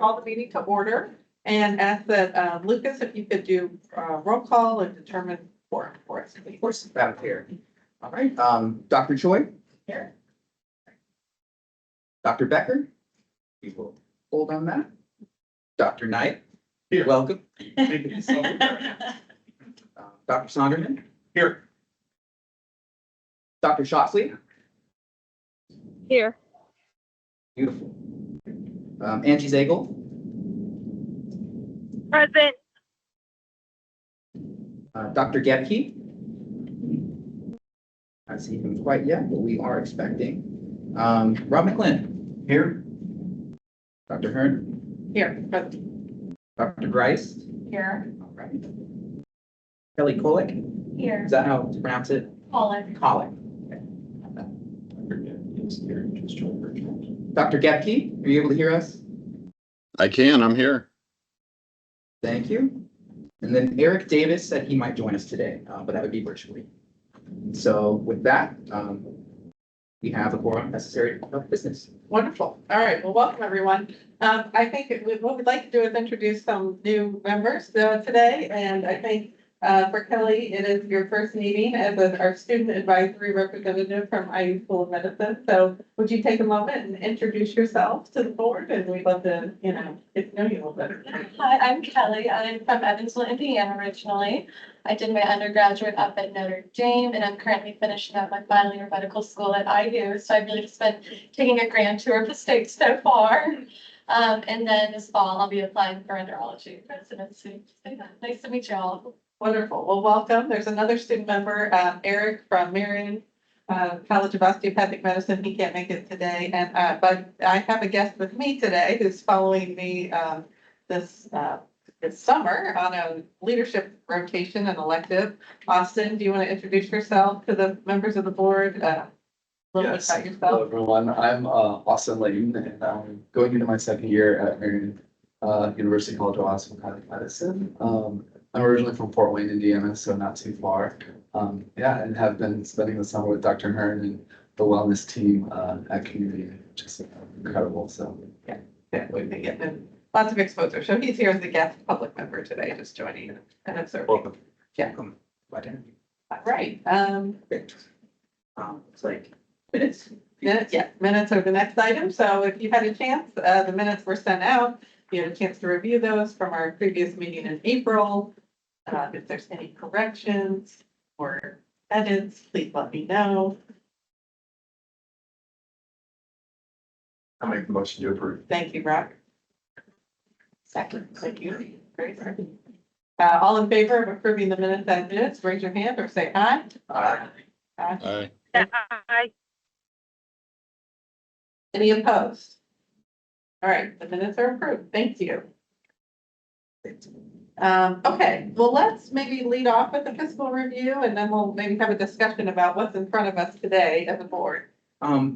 call the meeting to order and ask that Lucas, if you could do roll call and determine quorum for us. Of course, Madam Chair. All right, Dr. Choi? Here. Dr. Becker? You will hold on that. Dr. Knight? Here. Welcome. Dr. Sonderman? Here. Dr. Shotley? Here. Beautiful. Angie Zagel? Present. Dr. Gebke? I see him quite yet, but we are expecting. Rob McLean? Here. Dr. Hearn? Here, but Dr. Grice? here. All right. Kelly Kolick? Here. Is that how to pronounce it? Colin. Kolick. Dr. Gebke, are you able to hear us? I can, I'm here. Thank you. And then Eric Davis said he might join us today, but that would be virtually. So with that, we have a quorum necessary for business. Wonderful. All right. Well, welcome, everyone. I think what we'd like to do is introduce some new members today. And I think for Kelly, it is your first meeting as our student advisory representative from IU School of Medicine. So would you take a moment and introduce yourself to the board? And we'd love to, get to know you a little better. Hi, I'm Kelly. I'm from Evansville, Indiana originally. I did my undergraduate up at Notre Dame, and I'm currently finishing up my final year of medical school at IU. So I've really just been taking a grand tour of the state so far. And then this fall, I'll be applying for enterology residency. So, yeah, nice to meet you all. Wonderful. Well, welcome. There's another student member, Eric from Marion College of Osteopathic Medicine. He can't make it today. And but I have a guest with me today who's following me this summer on a leadership rotation and elective. Austin, do you want to introduce yourself to the members of the board? A little bit Yes. about Hello, yourself. everyone. I'm Austin Layton, and I'm going into my second year at Marion University College of Osteopathic Medicine. I'm originally from Fort Wayne, Indiana, so not too far. Yeah, and have been spending the summer with Dr. Hearn and the wellness team at Community, which is incredible. So Yeah, we've been getting lots of exposure. So he's here as a guest public member today, just joining and observing. welcome. Yeah. Welcome. Glad to have you. All right. Great. It's like minutes. Minutes are the next item. So if you had a chance, the minutes were sent out. You had a chance to review those from our previous meeting in April. If there's any corrections or edits, please let me know. I'll make the motion to approve. Thank you, Brock. Second. Thank you. Great. All in favor of approving the minutes as is, raise your hand or say aye. Aye. Aye. Aye. Any opposed? All right, the minutes are approved. Thank you. Okay, well, let's maybe lead off with the fiscal review and then we'll maybe have a discussion about what's in front of us today as a board.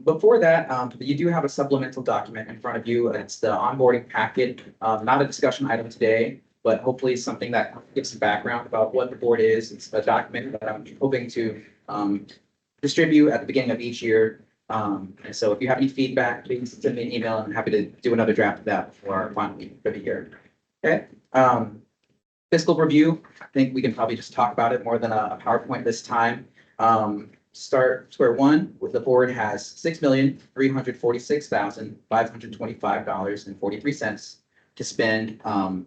Before that, you do have a supplemental document in front of you. It's the onboarding packet, not a discussion item today, but hopefully something that gives some background about what the board is. It's a document that I'm hoping to distribute at the beginning of each year. And so if you have any feedback, please send me an email. I'm happy to do another draft of that before our final meeting for the year. Okay. Fiscal review, I think we can probably just talk about it more than a PowerPoint this time. Start square one with the board has $6,346,525.43 to spend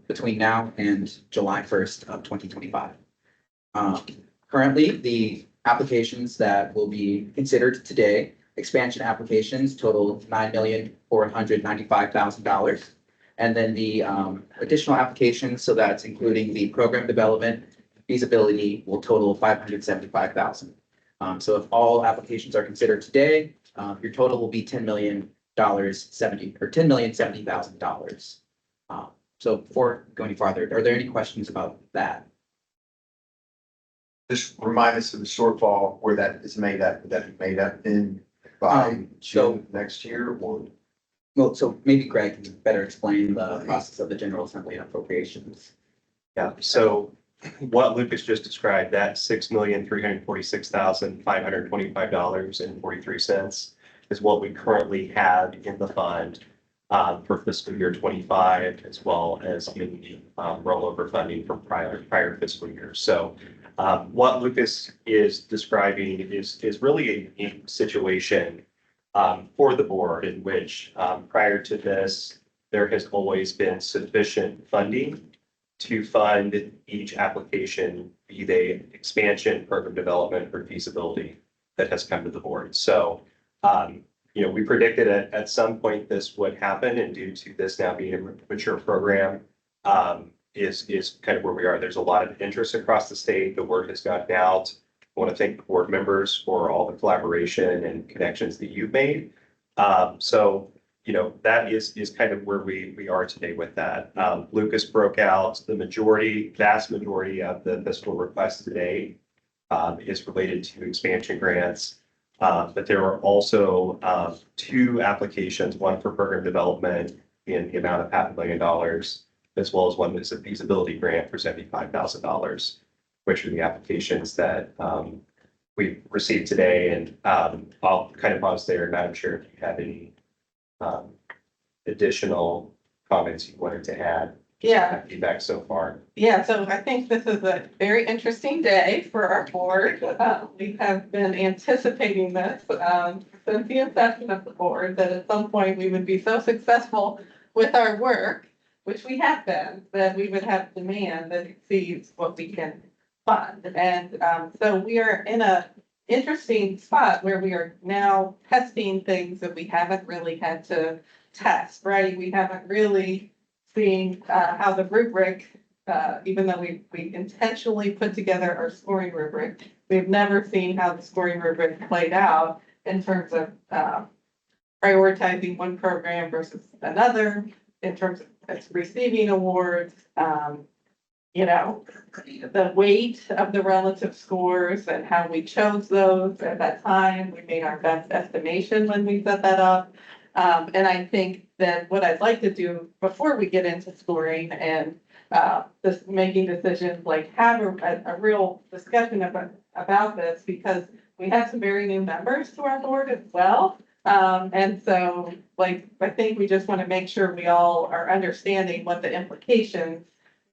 between now and July 1st of 2025. Currently, the applications that will be considered today, expansion applications total $9,495,000. And then the additional applications, so that's including the program development, feasibility will total $575,000. So if all applications are considered today, your total will be $10,070,000. So before going any farther, are there any questions about that? Just remind us of the shortfall where that is made up, that is made up in by so- June next year or? Well, so maybe Greg can better explain the process of the General Assembly and appropriations. Yeah, so what Lucas just described, that $6,346,525.43 is what we currently have in the fund for fiscal year 25, as well as any rollover funding from prior fiscal years. So what Lucas is describing is really a unique situation for the board in which prior to this, there has always been sufficient funding to fund each application, be they expansion, program development, or feasibility that has come to the board. So, we predicted at some point this would happen, and due to this now being a mature program, is kind of where we are. There's a lot of interest across the state. The word has gotten out. I want to thank the board members for all the collaboration and connections that you've made. So, that is kind of where we are today with that. Lucas broke out the vast majority of the fiscal request today is related to expansion grants. But there are also 2 applications, one for program development in the amount of $500,000, as well as one that's a feasibility grant for $75,000, which are the applications that we received today. And I'll kind of pause there. Madam Chair, if you have any additional comments you wanted to add. Yeah. Feedback so far. Yeah, so I think this is a very interesting day for our board. We have been anticipating this since the inception of the board, that at some point we would be so successful with our work, which we have been, that we would have demand that exceeds what we can fund. And so we are in a interesting spot where we are now testing things that we haven't really had to test, right? We haven't really seen how the rubric, even though we intentionally put together our scoring rubric, we've never seen how the scoring rubric played out in terms of prioritizing one program versus another, in terms of its receiving awards, the weight of the relative scores and how we chose those at that time. We made our best estimation when we set that up. And I think that what I'd like to do before we get into scoring and just making decisions, like have a real discussion about this, because we have some very new members to our board as well. And so I think we just want to make sure we all are understanding what the implications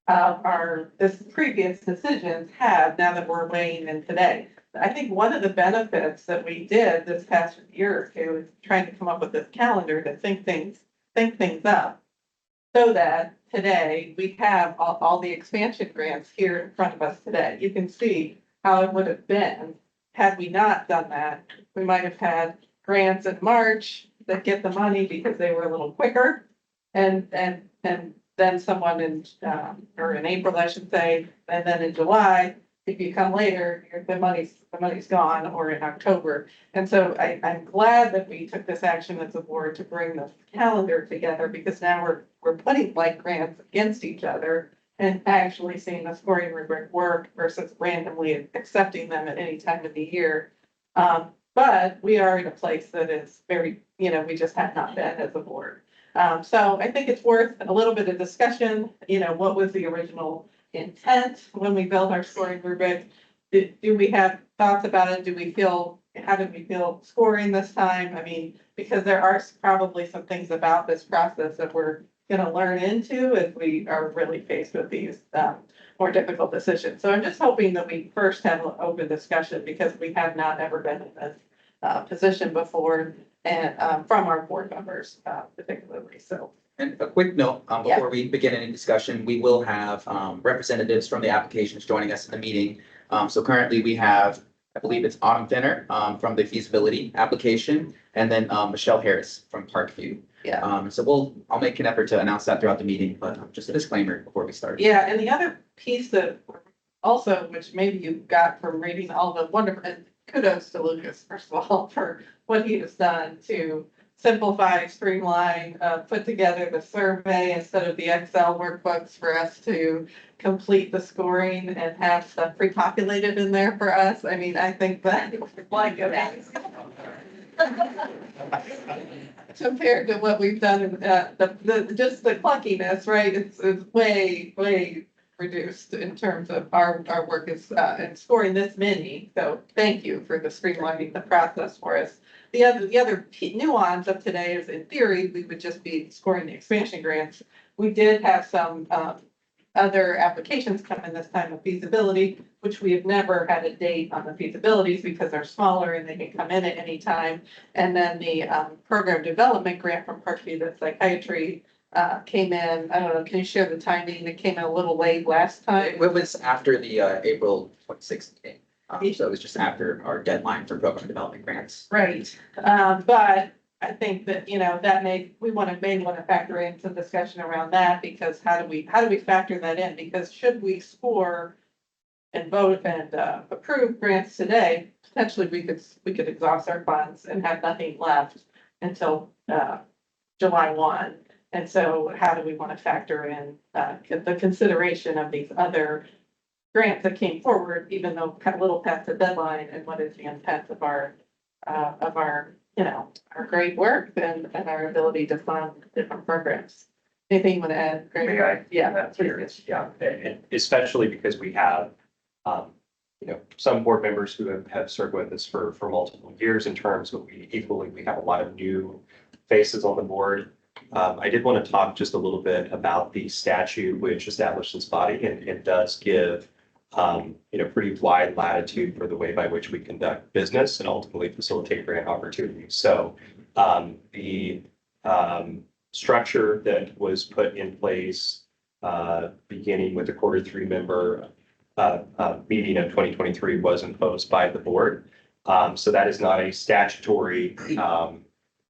of this previous decisions have now that we're weighing in today. I think one of the benefits that we did this past year or two is trying to come up with this calendar to think things up, so that today we have all the expansion grants here in front of us today. You can see how it would have been had we not done that. We might have had grants in March that get the money because they were a little quicker, and then someone in April, I should say, and then in July, if you come later, the money's gone, or in October. And so I'm glad that we took this action as a board to bring the calendar together, because now we're putting like grants against each other and actually seeing the scoring rubric work versus randomly accepting them at any time of the year. But we are in a place that is very, we just have not been as a board. So I think it's worth a little bit of discussion. What was the original intent when we built our scoring rubric? Do we have thoughts about it? How did we feel scoring this time? I mean, because there are probably some things about this process that we're going to learn into as we are really faced with these more difficult decisions. So I'm just hoping that we first have an open discussion, because we have not ever been in this position before, and from our board members particularly. So. And a quick note, before we begin any discussion, we will have representatives from the applications joining us in the meeting. So currently we have, I believe it's Autumn Finner from the feasibility application, and then Michelle Harris from Parkview. Yeah. So I'll make an effort to announce that throughout the meeting, but just a disclaimer before we start. Yeah, and the other piece that also, which maybe you got from reading all the wonderful, and kudos to Lucas, first of all, for what he has done to simplify, streamline, put together the survey instead of the Excel workbooks for us to complete the scoring and have stuff pre-populated in there for us. I mean, I think that like compared to what we've done, just the clunkiness, right? It's way reduced in terms of our work is and scoring this many. So thank you for the streamlining the process for us. the other nuance of today is in theory, we would just be scoring the expansion grants. We did have some, other applications come in this time of feasibility, which we have never had a date on the feasibilities because they're smaller and they can come in at any time. And then the, program development grant from Parkview, that's psychiatry, came in, I don't know, can you share the timing? It came in a little late last time. It was after the April 26th meeting. So it was just after our deadline for program development grants. Right, but I think that, you know, that we want to factor in some discussion around that, because how do we factor that in? Because should we score and vote and approve grants today, potentially we could exhaust our funds and have nothing left until July 1. And so how do we want to factor in the consideration of these other grants that came forward, even though kind of little past the deadline, and what is the intent of our, you know, our great work and our ability to fund different programs. Anything you want to add, Greg? May I? Yeah, Curious, yeah, and especially because we have, you know, some board members who have served with us for multiple years in terms, but we have a lot of new faces on the board. I did want to talk just a little bit about the statute which established this body, and it does give, you know, pretty wide latitude for the way by which we conduct business and ultimately facilitate grant opportunities. So the structure that was put in place beginning with the Q3 member meeting of 2023 was imposed by the board. So that is not a statutory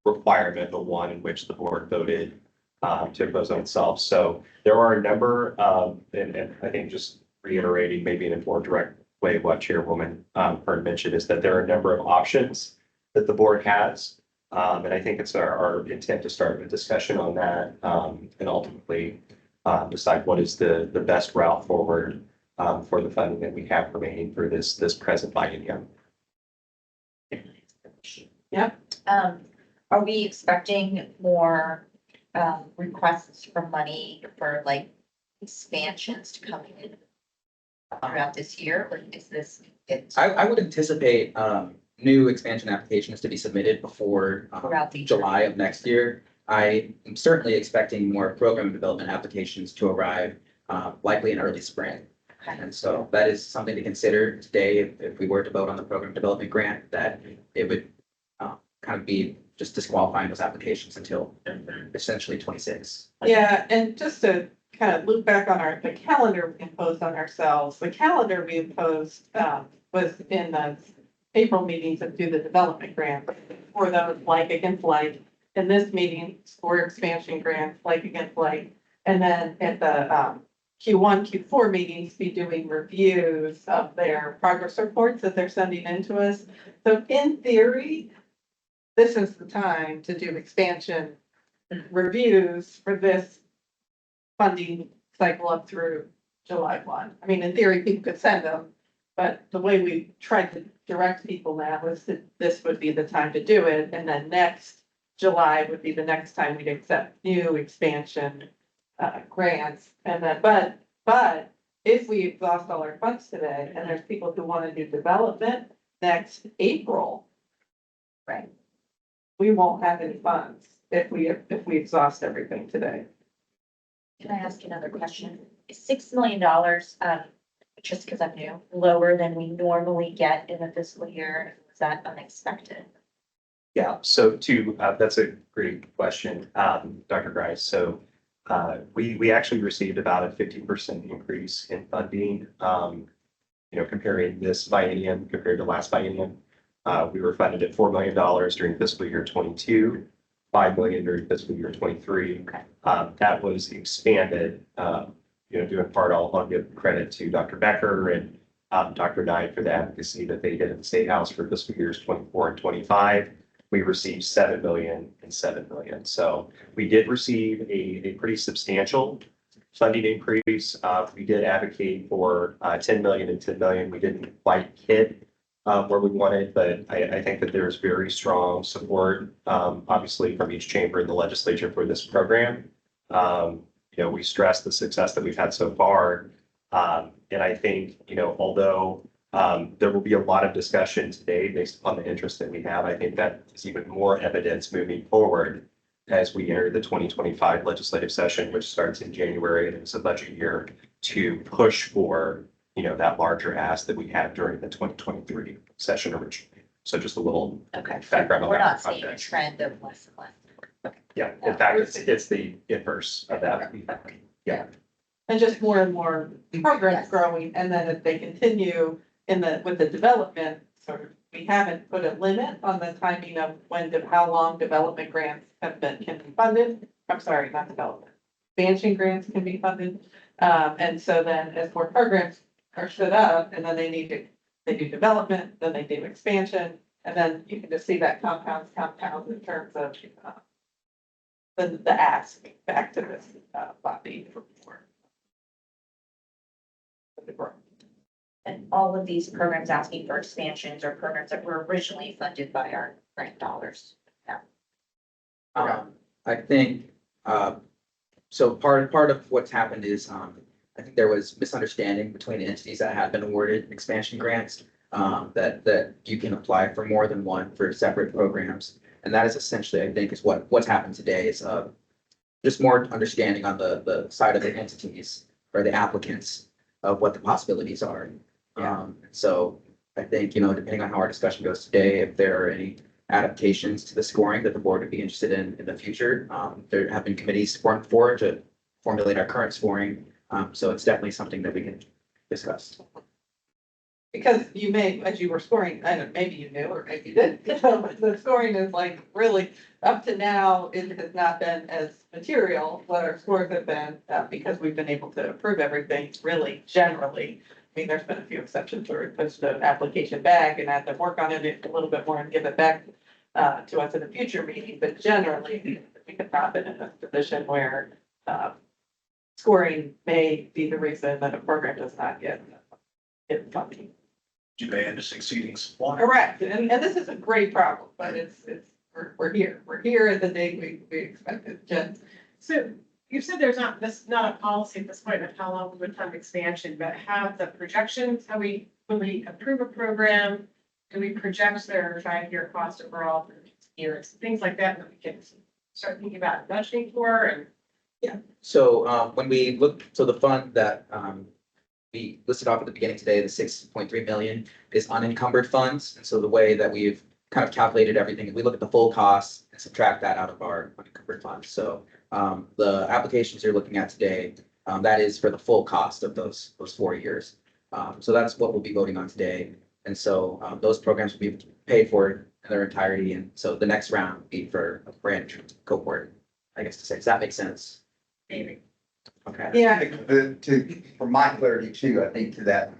requirement, but one in which the board voted to impose on itself. So there are a number of, and I think just reiterating maybe in a more direct way what Chairwoman Hearn mentioned, is that there are a number of options that the board has. And I think it's our intent to start a discussion on that and ultimately decide what is the best route forward for the funding that we have remaining for this present biennium. Are we expecting more requests for money for like expansions to come in throughout this year, or is this it I would anticipate new expansion applications to be submitted before throughout the year? July of next year. I am certainly expecting more program development applications to arrive likely in early spring. Okay. And so that is something to consider today if we were to vote on the program development grant, that it would kind of be just disqualifying those applications until essentially 26. Yeah, and just to kind of loop back on the calendar we imposed on ourselves, the calendar we imposed was in the April meetings that do the development grant, for those like against like, in this meeting for expansion grants, like against like, and then at the Q1, Q4 meetings, be doing reviews of their progress reports that they're sending in to us. So in theory, this is the time to do expansion reviews for this funding cycle up through July 1. I mean, in theory, people could send them, but the way we tried to direct people now was that this would be the time to do it, and then next July would be the next time we'd accept new expansion grants. And then, but if we exhaust all our funds today, and there's people who want to do development next April, Right. we won't have any funds if we exhaust everything today. Can I ask another question? Is $6 million, just because I'm new, lower than we normally get in a fiscal year? Was that unexpected? Yeah, so that's a great question, Dr. Grice. So we actually received about a 50% increase in funding, you know, comparing this biennium compared to last biennium. We were funded at $4 million during fiscal year 22, $5 million during fiscal year 23. Okay. That was expanded, you know, due in part, I'll give credit to Dr. Becker and Dr. Knight for the advocacy that they did at the State House for fiscal years 24 and 25. We received $7 million and $7 million. So we did receive a pretty substantial funding increase. We did advocate for 10 million and 10 million. We didn't quite hit where we wanted, but I think that there's very strong support, obviously from each chamber in the legislature for this program. You know, we stress the success that we've had so far. And I think, you know, although There will be a lot of discussion today based upon the interest that we have. I think that is even more evidence moving forward as we enter the 2025 legislative session, which starts in January, and it's a budget year, to push for, that larger ask that we had during the 2023 session originally. So just a little Okay. background on We're that not seeing a context. trend of less and less. Yeah, in fact, it's the inverse of that. Yeah. And just more and more programs Yes. growing, and then if they continue with the development, sort of, we haven't put a limit on the timing of how long development grants can be funded. I'm sorry, not development. Expansion grants can be funded. And so then as more programs are stood up, and then they do development, then they do expansion, and then you can just see that compounds in terms of the ask back to this body for more. The growth. And all of these programs asking for expansions are programs that were originally funded by our grant dollars. I think, so part of what's happened is, I think there was misunderstanding between the entities that have been awarded expansion grants, that you can apply for more than one for separate programs. And that is essentially, I think, is what's happened today is, just more understanding on the side of the entities or the applicants of what the possibilities are. So I think, depending on how our discussion goes today, if there are any adaptations to the scoring that the board would be interested in the future, there have been committees formed for to formulate our current scoring. So it's definitely something that we can discuss. Because you may, as you were scoring, I don't, maybe you knew, or maybe you didn't, but the scoring is like really, up to now, it has not been as material what our scores have been, because we've been able to approve everything really generally. I mean, there's been a few exceptions where it puts the application back and have to work on it a little bit more and give it back to us in a future meeting, but generally, we have not been in a position where scoring may be the reason that a program does not get funding. Demand is exceeding supply. Correct, and this is a great problem, but we're here at the date we expected. Jen? So you said there's not a policy at this point of how long we would fund expansion, but have the projections, when we approve a program, do we project their 5-year cost overall for years, things like that we can start thinking about budgeting for and. So, when we look, so the fund that, we listed off at the beginning today, the 6.3 million is unencumbered funds. And so the way that we've kind of calculated everything, we look at the full cost and subtract that out of our unencumbered funds. So, the applications you're looking at today, that is for the full cost of those 4 years. So that's what we'll be voting on today. And so, those programs will be paid for in their entirety. And so the next round would be for a brand new cohort, I guess to say. Does that make sense? Maybe. Okay. Yeah, For my clarity too, I think to that,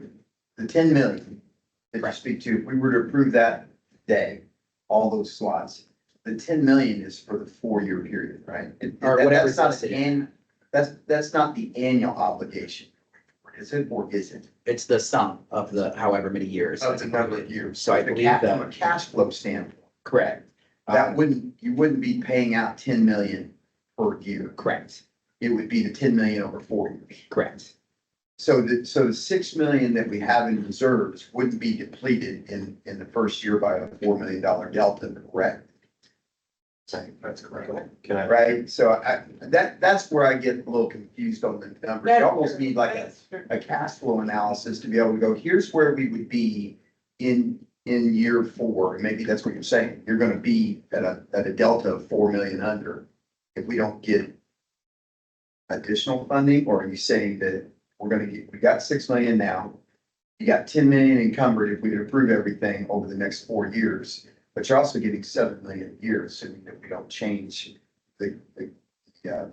the 10 million that you speak to, if we were to approve that today, all those slots, the 10 million is for the 4-year period, right? Or whatever That's not listed. that's not the annual obligation. Is it, or is it? It's the sum of the however many years. Of the number of years. So I The believe From a that, cash flow standpoint, correct. that you wouldn't be paying out 10 million per year. Correct, It would be the 10 million over 4 years. correct. So the 6 million that we have in reserves wouldn't be depleted in the first year by a $4 million delta, correct? That's correct. Can I? Right? So that's where I get a little confused on the numbers. You almost need like a cash flow analysis to be able to go, here's where we would be in year 4. And maybe that's what you're saying. You're gonna be at a delta of 4 million under if we don't get additional funding, or are you saying that we got 6 million now? You got 10 million encumbered if we approve everything over the next 4 years, but you're also getting 7 million a year, assuming that we don't change the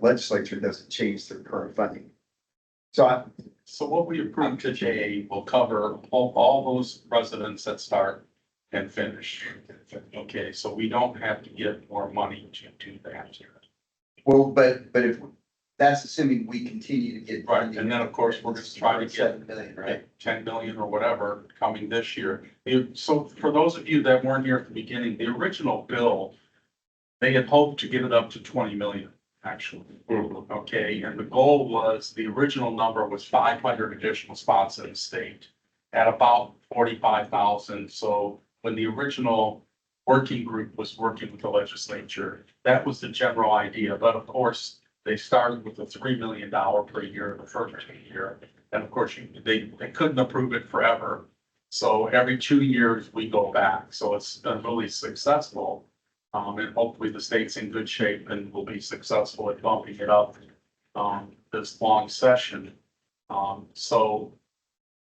legislature doesn't change their current funding. So what we approve today will cover all those residents that start and finish. Okay, so we don't have to get more money to do that. Well, but if, that's assuming we continue to get. Right, and then of course, we're just trying to get 7 million, right? 10 million or whatever coming this year. So for those of you that weren't here at the beginning, the original bill, they had hoped to get it up to 20 million, actually. Okay, and the goal was, the original number was 500 additional spots in the state. at about 45,000. So when the original working group was working with the legislature, that was the general idea. But of course, they started with a $3 million per year the first year. And of course, they couldn't approve it forever. So every 2 years we go back. So it's been really successful. And hopefully the state's in good shape and will be successful at bumping it up this long session. So,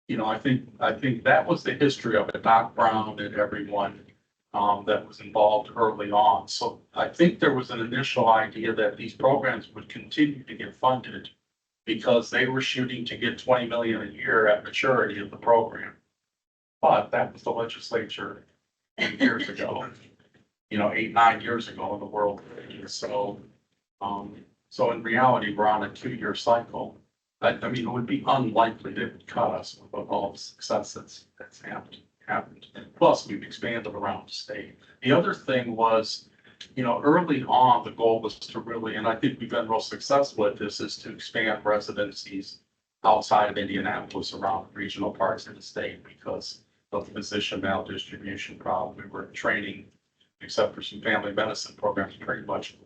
you know, I think that was the history of it, Doc Brown and everyone that was involved early on. So I think there was an initial idea that these programs would continue to get funded because they were shooting to get 20 million a year at maturity of the program. But that was the legislature years ago, you know, 8, 9 years ago in the world. So, so in reality, we're on a 2-year cycle. I mean, it would be unlikely to cut us with all the success that's happened. Plus, we've expanded around the state. The other thing was, you know, early on, the goal was to really, and I think we've been real successful at this, is to expand residencies outside of Indianapolis around the regional parts of the state because of the physician maldistribution problem. We were training, except for some family medicine programs, pretty much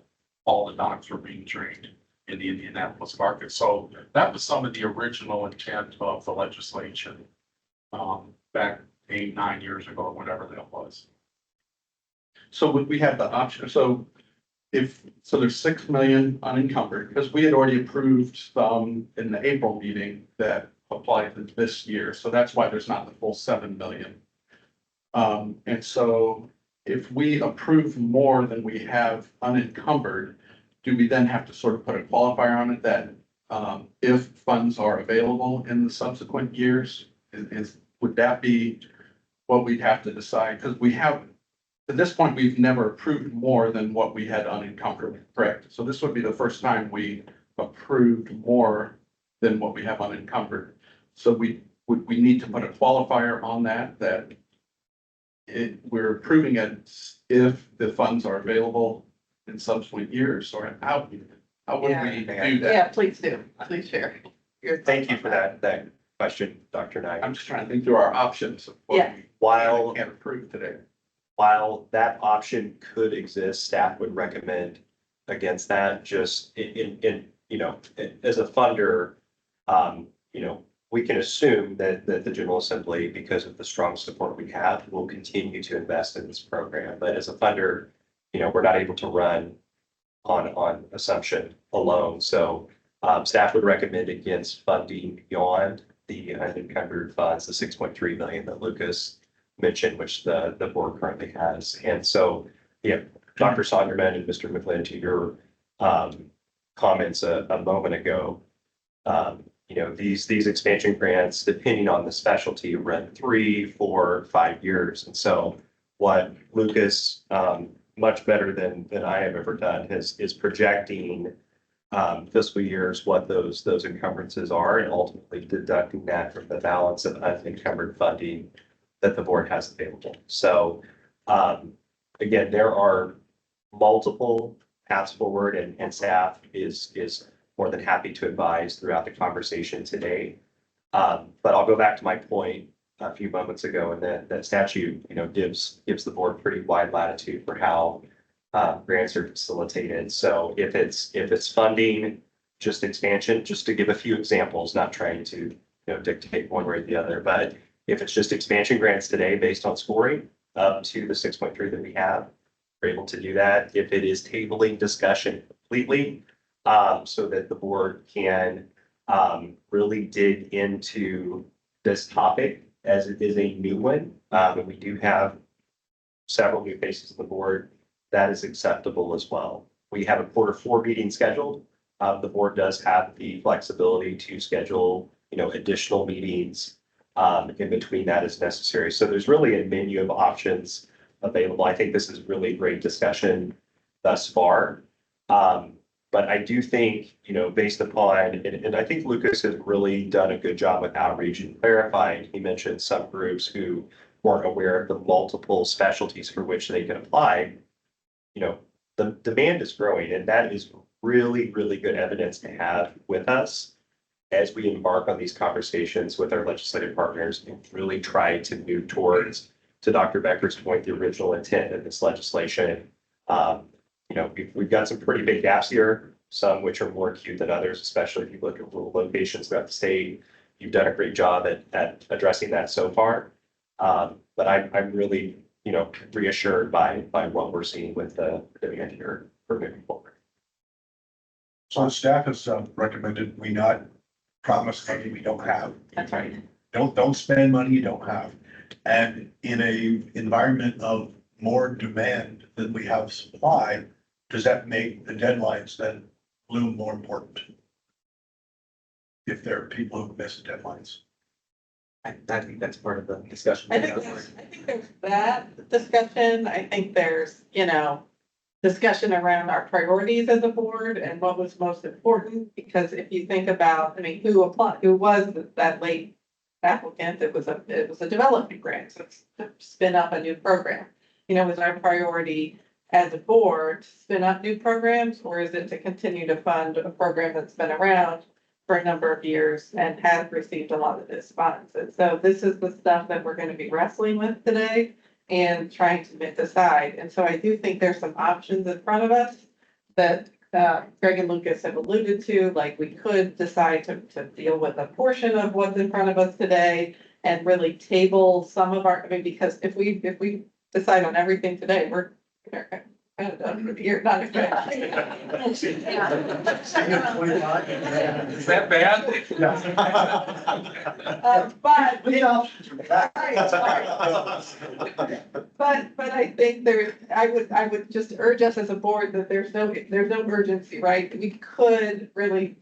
all the docs were being trained in the Indianapolis market. So that was some of the original intent of the legislation back 8, 9 years ago, or whatever that was. So would we have the option, so there's 6 million unencumbered, because we had already approved some in the April meeting that applied to this year, so that's why there's not the full 7 million. And so if we approve more than we have unencumbered, do we then have to sort of put a qualifier on it that if funds are available in the subsequent years, would that be what we'd have to decide? Because we have, at this point, we've never approved more than what we had unencumbered, correct? So this would be the first time we approved more than what we have unencumbered. So we need to put a qualifier on that we're approving it if the funds are available in subsequent years, or how would we do that? Yeah, please do. Please share. your Thank you thoughts for on that question, Dr. Knight. I'm just trying to think through our options. Of what Yeah. we While can't approve today. While that option could exist, staff would recommend against that, just in, you know, as a funder, you know, we can assume that the General Assembly, because of the strong support we have, will continue to invest in this program. But as a funder, you know, we're not able to run on assumption alone. So staff would recommend against funding beyond the unencumbered funds, the 6.3 million that Lucas mentioned, which the board currently has. And so, yeah, Dr. Sonderman and Mr. McLean, to your comments a moment ago, you know, these expansion grants, depending on the specialty, run 3, 4, 5 years. And so what Lucas, much better than I have ever done, is projecting fiscal years, what those encumbrances are, and ultimately deducting that from the balance of unencumbered funding that the board has available. So again, there are multiple paths forward, and staff is more than happy to advise throughout the conversation today. But I'll go back to my point a few moments ago, and that statute, you know, gives the board pretty wide latitude for how grants are facilitated. So if it's funding just expansion, just to give a few examples, not trying to, you know, dictate one way or the other, but if it's just expansion grants today based on scoring up to the 6.3 that we have, we're able to do that. If it is tabling discussion completely, so that the board can really dig into this topic as it is a new one, and we do have several new faces on the board, that is acceptable as well. We have a Q4 meeting scheduled. The board does have the flexibility to schedule, you know, additional meetings in between that as necessary. So there's really a menu of options available. I think this is really great discussion thus far. But I do think, you know, based upon, and I think Lucas has really done a good job with outreach and clarifying. He mentioned some groups who weren't aware of the multiple specialties for which they can apply. You know, the demand is growing, and that is really, really good evidence to have with us. as we embark on these conversations with our legislative partners and really try to move towards, to Dr. Becker's point, the original intent of this legislation. You know, we've got some pretty big gaps here, some which are more acute than others, especially if you look at rural locations throughout the state. You've done a great job at addressing that so far. But I'm really, you know, reassured by what we're seeing with the demand here for moving forward. So the staff has recommended we not promise money we don't have. That's right. Don't spend money you don't have. And in a environment of more demand than we have supply, does that make the deadlines then loom more important? If there are people who miss deadlines. I think that's part of the discussion. I think there's that discussion. I think there's, you know, discussion around our priorities as a board and what was most important, because if you think about, I mean, who applied, who was that late applicant? It was a development grant, so it's to spin up a new program. You know, was our priority as a board to spin up new programs, or is it to continue to fund a program that's been around for a number of years and has received a lot of this funds? And so this is the stuff that we're going to be wrestling with today and trying to decide. And so I do think there's some options in front of us that Greg and Lucas have alluded to, like we could decide to deal with a portion of what's in front of us today and really table some of our, I mean, because if we decide on everything today, we're kind of done for the year, not exactly. Is that bad? But The options are back. But I think I would just urge us as a board that there's no urgency, right? We could really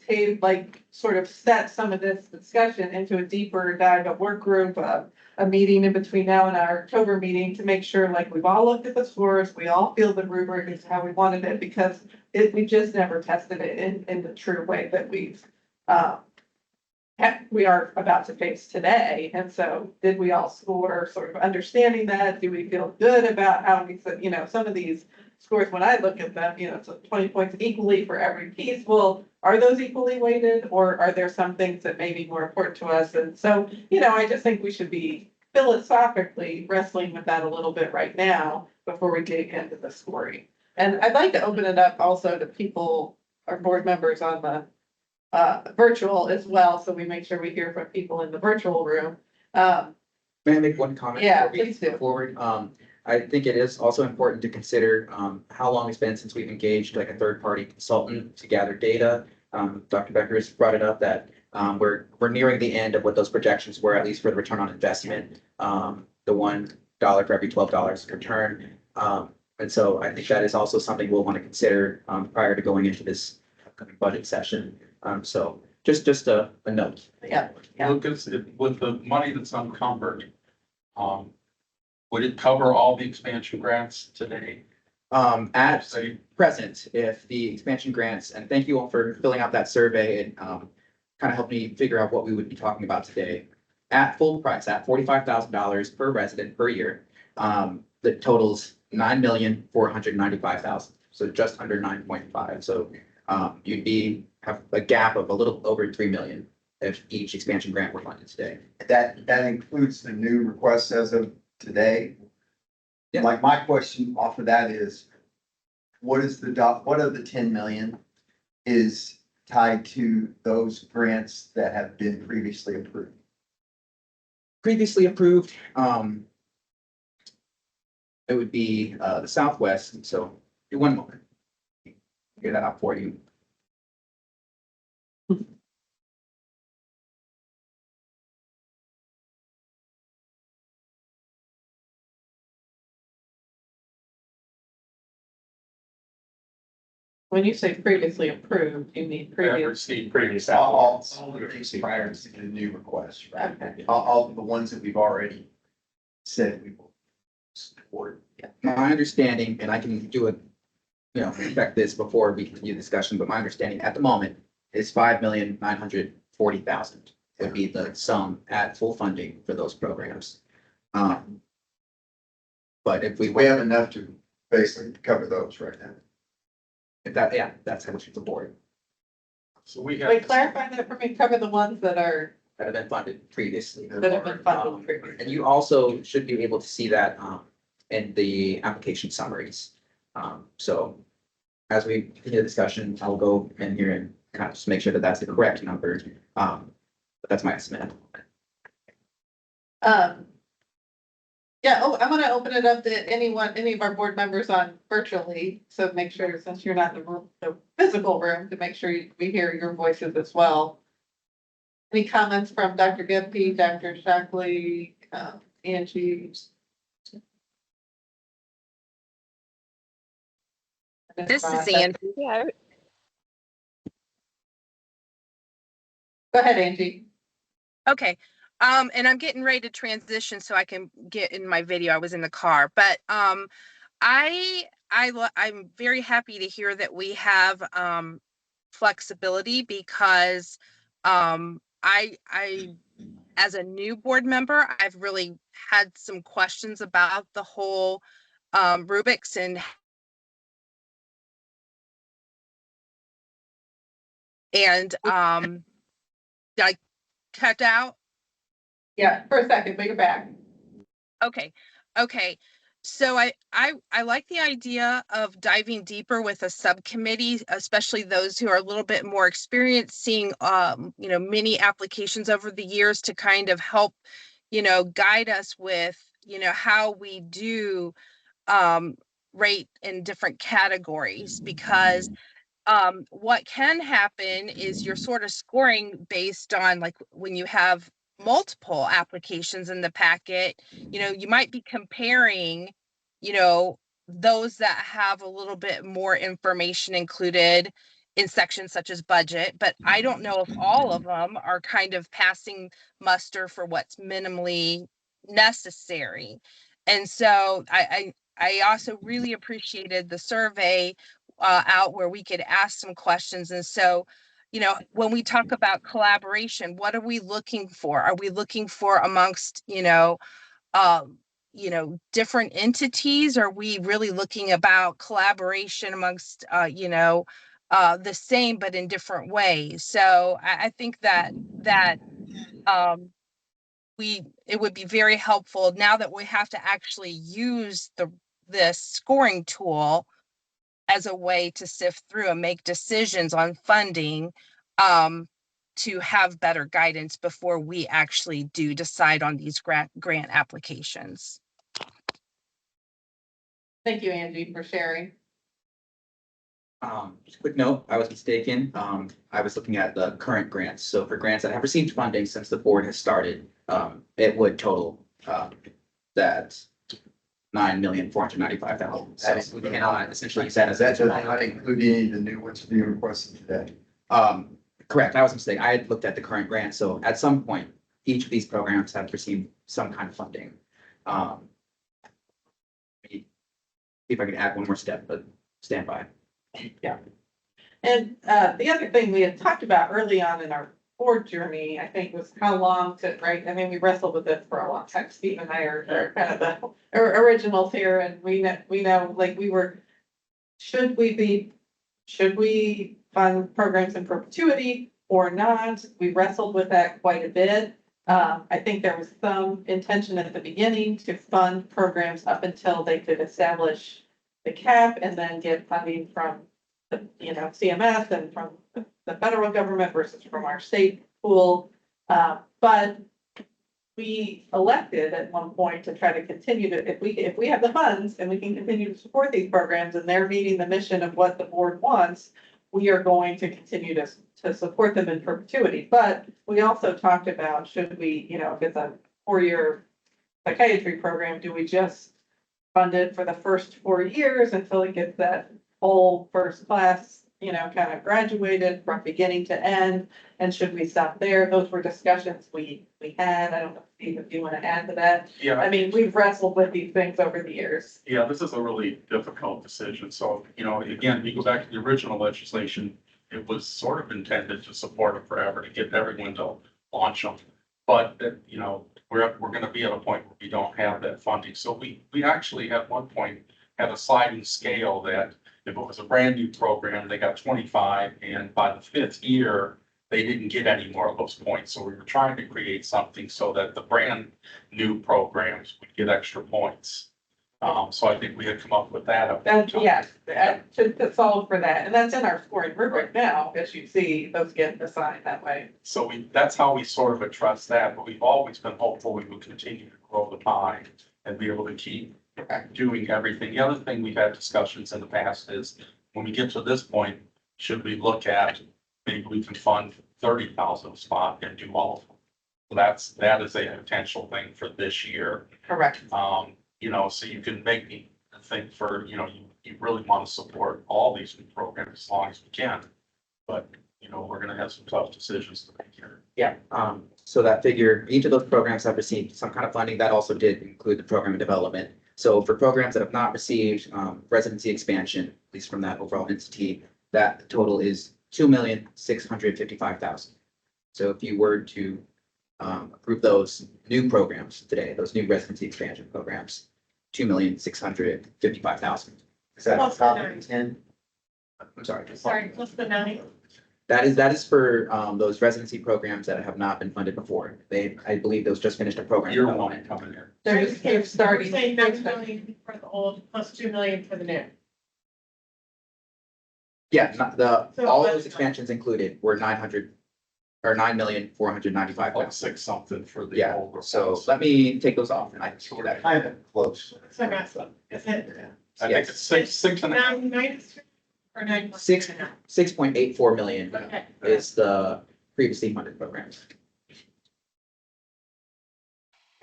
sort of set some of this discussion into a deeper dive, a work group, a meeting in between now and our October meeting to make sure like we've all looked at the scores, we all feel the rubric is how we wanted it, because we just never tested it in the true way that we are about to face today. And so did we all score sort of understanding that? Do we feel good about how we, you know, some of these scores, when I look at them, you know, it's 20 points equally for every piece. Well, are those equally weighted, or are there some things that may be more important to us? And so, you know, I just think we should be philosophically wrestling with that a little bit right now before we dig into the scoring. And I'd like to open it up also to people, our board members on the virtual as well, so we make sure we hear from people in the virtual room. May I make one comment? Yeah, before we please do. go forward? I think it is also important to consider how long it's been since we've engaged like a third-party consultant to gather data. Dr. Becker has brought it up that we're nearing the end of what those projections were, at least for the return on investment, the $1 for every $12 return. And so I think that is also something we'll want to consider prior to going into this upcoming budget session. So just a note. Yeah. Lucas, with the money that's unencumbered, would it cover all the expansion grants today? At Say, present, if the expansion grants, and thank you all for filling out that survey and kind of helped me figure out what we would be talking about today. At full price, at $45,000 per resident per year, the totals $9,495,000, so just under 9.5. So you'd have a gap of a little over 3 million if each expansion grant were funded today. That includes the new requests as of today. Yeah. Like my question off of that is, what of the 10 million is tied to those grants that have been previously approved? Previously approved, it would be the Southwest. So one moment. Get that out for you. When you say previously approved, you mean have previous. received Previous All applicants. the things prior to the new requests, right? Okay. All the ones that we've already said we will support. My understanding, and I can do it, check this before we continue the discussion, but my understanding at the moment is 5,940,000 would be the sum at full funding for those programs. But if we We have enough to basically cover those right now. if that, yeah, that's how much the board. So we have. Wait, clarify that for me, cover the ones that are, That have been funded previously. that have been funded previously. And you also should be able to see that in the application summaries. So as we continue the discussion, I'll go in here and kind of just make sure that that's the correct number. But that's my estimate. Yeah, oh, I'm gonna open it up to anyone, any of our board members on virtually, so make sure, since you're not in the room, the physical room, to make sure we hear your voices as well. Any comments from Dr. Gepke, Dr. Shockley, Angie? This is Angie. Yeah, Go ahead, Angie. okay. And I'm getting ready to transition so I can get in my video. I was in the car, but I'm very happy to hear that we have flexibility because I as a new board member, I've really had some questions about the whole rubrics and did I cut out? Yeah, for a second, but you're back. Okay. So I like the idea of diving deeper with a subcommittee, especially those who are a little bit more experienced, seeing many applications over the years to kind of help, guide us with, how we do rate in different categories, because what can happen is you're sort of scoring based on, like, when you have multiple applications in the packet, you might be comparing, those that have a little bit more information included in sections such as budget, but I don't know if all of them are kind of passing muster for what's minimally necessary. And so I also really appreciated the survey out where we could ask some questions. And so, when we talk about collaboration, what are we looking for? Are we looking for amongst, different entities? Are we really looking about collaboration amongst, the same, but in different ways? So I think that it would be very helpful now that we have to actually use this scoring tool as a way to sift through and make decisions on funding, to have better guidance before we actually do decide on these grant applications. Thank you, Angie, for sharing. Just a quick note, I was mistaken. I was looking at the current grants. So for grants that have received funding since the board has started, it would total that $9,495,000. So we cannot essentially use that as. That does not include any of the new ones being requested today. Correct, I was mistaken. I had looked at the current grant. So at some point, each of these programs have received some kind of funding. See if I can add one more step, but stand by. Yeah. And the other thing we had talked about early on in our board journey, I think, was how long to, right? I mean, we wrestled with it for a long time. Steve and I are kind of the originals here, and we know, like, should we fund programs in perpetuity or not? We wrestled with that quite a bit. I think there was some intention at the beginning to fund programs up until they could establish the cap and then get funding from the, CMS and from the federal government versus from our state pool. But we elected at one point to try to continue to, if we have the funds and we can continue to support these programs and they're meeting the mission of what the board wants, we are going to continue to support them in perpetuity. But we also talked about, should we, if it's a 4-year psychiatry program, do we just fund it for the first 4 years until it gets that whole first class, kind of graduated from beginning to end? And should we stop there? Those were discussions we had. I don't know, Steve, if you want to add to that. Yeah. I mean, we've wrestled with these things over the years. Yeah, this is a really difficult decision. So, again, you go back to the original legislation, it was sort of intended to support it forever, to get everyone to launch them. But, we're going to be at a point where we don't have that funding. So we actually at one point had a sliding scale that If it was a brand new program, they got 25, and by the 5th year, they didn't get any more of those points. So we were trying to create something so that the brand new programs would get extra points. So I think we had come up with that. up That, top. yes, that should solve for that, and that's in our scoring rubric now, as you see, those get assigned that way. So that's how we sort of address that, but we've always been hopeful we will continue to grow the pie and be able to keep doing everything. The other thing we've had discussions in the past is when we get to this point, should we look at maybe we can fund 30,000 a spot and do all of them? So that is a potential thing for this year. Correct. You know, so you can make me think for, you know, you really want to support all these new programs as long as we can. But, you know, we're gonna have some tough decisions to make here. Yeah, so that figure, each of those programs have received some kind of funding. That also did include the program development. So for programs that have not received, residency expansion, at least from that overall entity, that total is $2,655,000. So if you were to approve those new programs today, those new residency expansion programs, $2,655,000. Is that on top of the 10? I'm sorry. Sorry, plus the 9. That is for those residency programs that have not been funded before. I believe those just finished a program. Year development. one coming in. They're starting. We're saying 9 million for the old, plus 2 million for the new. Yeah, not So all what- those expansions included were 900 or 9,495,000. Like 6 something for the Yeah, older so ones. let me take those off and I can show you that. Kind of close. So that's, is it I think it's six and a half. 9 minus 2 or 9? plus Six. 2.5? 6.84 million Okay. is the previously funded programs.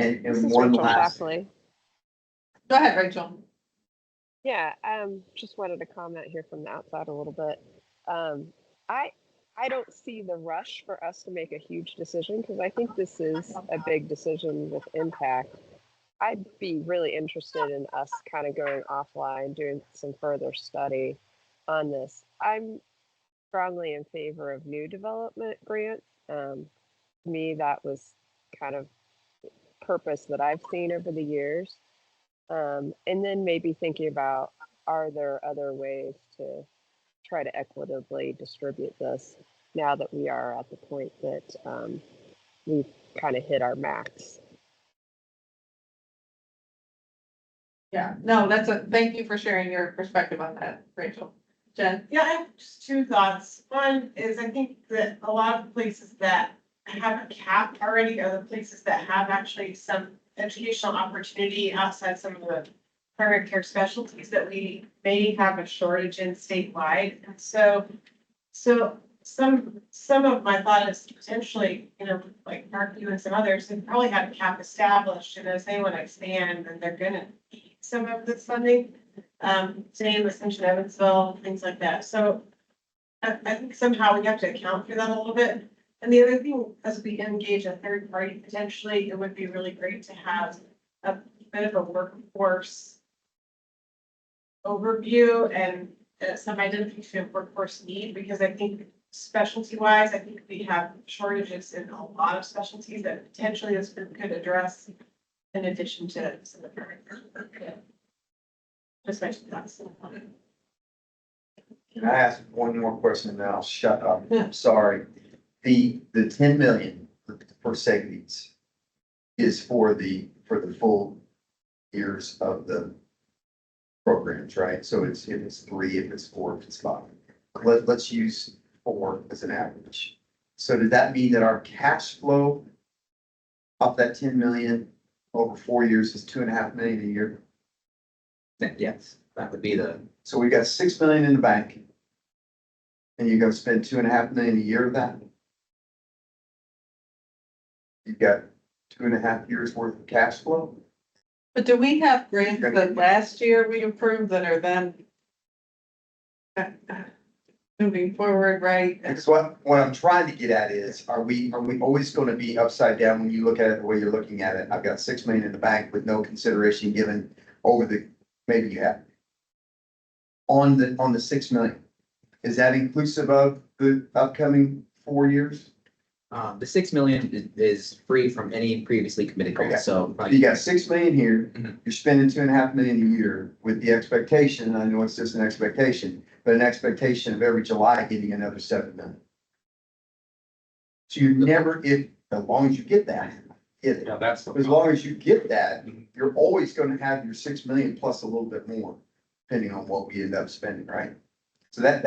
And This is one Rachel last, Shockley. Go ahead, Rachel. Yeah, just wanted to comment here from the outside a little bit. I don't see the rush for us to make a huge decision because I think this is a big decision with impact. I'd be really interested in us kind of going offline, doing some further study on this. I'm strongly in favor of new development grants. To me, that was kind of purpose that I've seen over the years. And then maybe thinking about, are there other ways to try to equitably distribute this now that we are at the point that we've kind of hit our max? Yeah, no, thank you for sharing your perspective on that, Rachel. Jen? Yeah, I have just 2 thoughts. One is I think that a lot of places that have a cap already are the places that have actually some educational opportunity outside some of the primary care specialties that we may have a shortage in statewide. And so some of my thought is potentially, you know, like Mark, you and some others have probably had a cap established, and as they want to expand, then they're gonna need some of this funding. Same with Ascension Evansville, things like that. So I think somehow we have to account for that a little bit. And the other thing, as we engage a third party, potentially, it would be really great to have a bit of a workforce overview and some identification of workforce need, because I think specialty wise, I think we have shortages in a lot of specialties that potentially this could address in addition to some of the. Just mention that. can I ask one more question and then I'll shut up? Yeah. Sorry. The 10 million for SEGVs is for the full years of the programs, right? So if it's 3, if it's 4, if it's 5. Let's use 4 as an average. So did that mean that our cash flow off that 10 million over 4 years is 2.5 million a year? Yes, that would be the, So we got 6 million in the bank. And you're gonna spend 2.5 million a year of that? You've got 2.5 years worth of cash flow? But do we have grants that last year we approved that are then moving forward, right? Because what I'm trying to get at is, are we always gonna be upside down when you look at it the way you're looking at it? I've got 6 million in the bank with no consideration given over the, maybe you have. On the 6 million, is that inclusive of the upcoming 4 years? The 6 million is free from any previously committed Okay. grants, so. You got 6 million here, Mhm. you're spending 2.5 million a year with the expectation, I know it's just an expectation, but an expectation of every July getting another 7 million. So you're never, if, as long as you get that, get it. Yeah, that's. As long as you get that, you're always gonna have your 6 million plus a little bit more, depending on what we end up spending, right? So that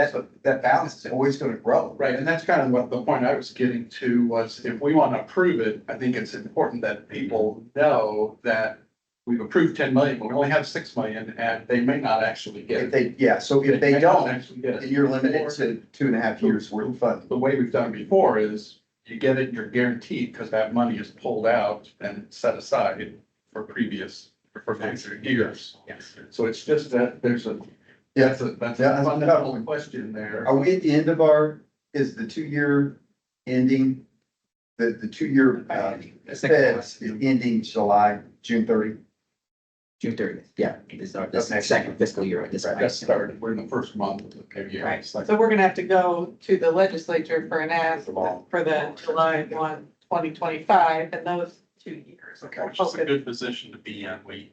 balance is always gonna grow. Right, and that's kind of what the point I was getting to was if we want to approve it, I think it's important that people know that we've approved 10 million, but we only have 6 million and they may not actually get If it. they, yeah, so if they may not don't, Actually get then it. you're limited to 2.5 years worth of funding. The way we've done it before is you get it, you're guaranteed because that money is pulled out and set aside for future years. Yes. So it's just that there's a, Yeah, that's a Yeah, that's a fundamental tough one. question there. are we at the end of is the 2-year ending? The 2-year, The second feds is ending June 30? June 30th, yeah, this is this Okay. second fiscal year at this Right. point. That started, we're in the first month of the year. Right. It's like- So we're gonna have to go to the legislature for an ask for the July 1, 2025, and those 2 years. Which is a good position to be in, we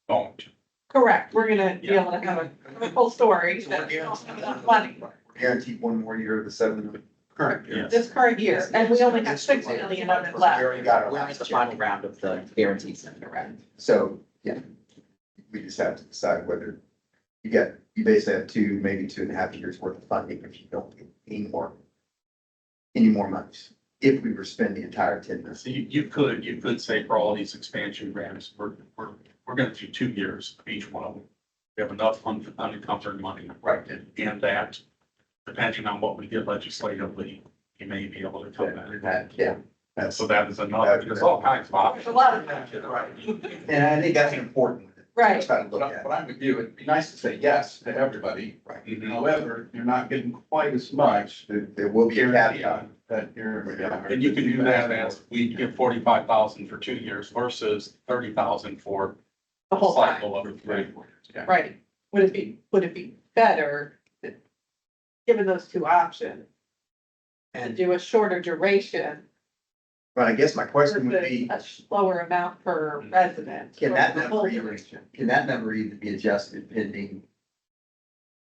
don't. Correct, we're gonna be able to have a full story, that's enough money Guaranteed 1 more year of the 7 million. Correct, Yes. this current year, and we only have 6 million of it We left. already got it We're in last the year. final round of the guarantees in the round. So, yeah, we just have to decide whether you basically have 2, maybe 2.5 years worth of funding if you don't get any more monies. If we were to spend the entire 10 million. So you could say for all these expansion grants, we're gonna do 2 years of each one of them. We have enough unencumbered money. Right. And that, depending on what we get legislatively, you may be able to come back. Yeah, And so that is another, there's all kinds of options. There's a lot of that. Right. and I think that's important. Right. Try to look But at. I'm with you, it'd be nice to say yes to everybody. Right. Mhm. However, you're not getting quite as much. There will be a caveat. That you're. And you can do that as we give 45,000 for 2 years versus 30,000 for The a whole time, cycle over 3. Yeah. right. Would it be better, given those two options, to And do a shorter duration But I guess my question would versus be, a lower amount per resident? can for that the number whole even, duration? can that number even be adjusted pending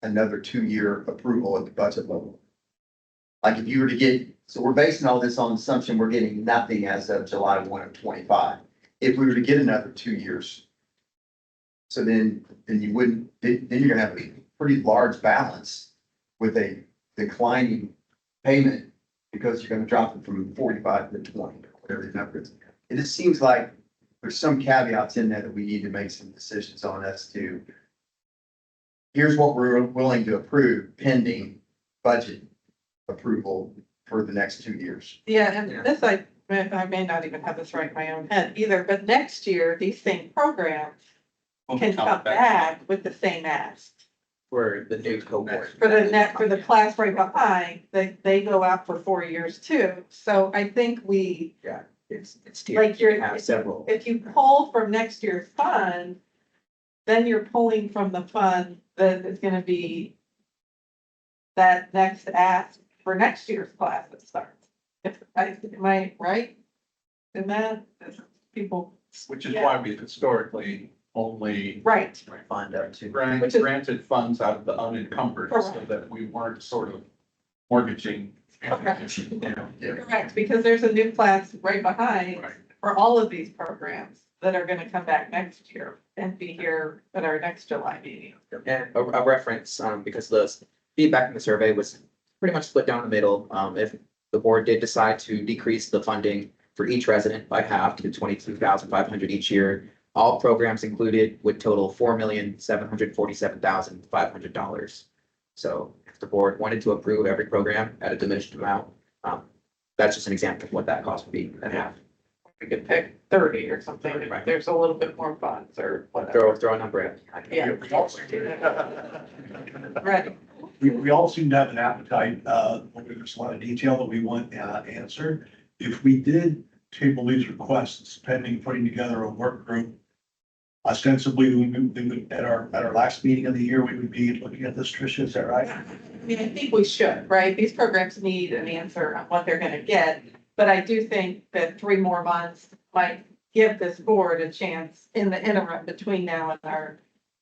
another 2-year approval at the budget level? Like if you were to get, so we're basing all this on the assumption we're getting nothing as of July 1 of 25. If we were to get another 2 years, so then you wouldn't, then you're gonna have a pretty large balance with a declining payment because you're gonna drop it from 45 to 20, whatever the number is. It just seems like there's some caveats in there that we need to make some decisions on as to here's what we're willing to approve pending budget approval for the next 2 years. Yeah, and this, I may not even have this right in my own head either, but next year, these same programs can come back with the same ask. for the new cohort. For the class right behind, they go out for 4 years too. So I think It's like you have several. if you pull from next year's fund, then you're pulling from the fund that is gonna be that next ask for next year's class that starts. Am I right? In that, people, Which is why we've historically only right, Fund up to. Which is- granted funds out of the unencumbered, so Correct. that we weren't sort of mortgaging. Correct. You know, correct, because there's a new class right behind Right. for all of these programs that are gonna come back next year and be here at our next July meeting. And a reference, because the feedback in the survey was pretty much split down the middle. If the board did decide to decrease the funding for each resident by half to 22,500 each year, all programs included would total $4,747,500. So if the board wanted to approve every program at a diminished amount, that's just an example of what that cost would be at half. We could pick 30 or something, if Right. there's a little bit more funds or whatever. Throw a number in. Yeah. Right, We all seem to have an appetite, there's a lot of detail that we want, answered. If we did table these requests pending putting together a work group ostensibly, we would, at our last meeting of the year, we would be looking at this, Tricia, is that right? I mean, I think we should, right? These programs need an answer on what they're gonna get. But I do think that 3 more months might give this board a chance in the interim between now and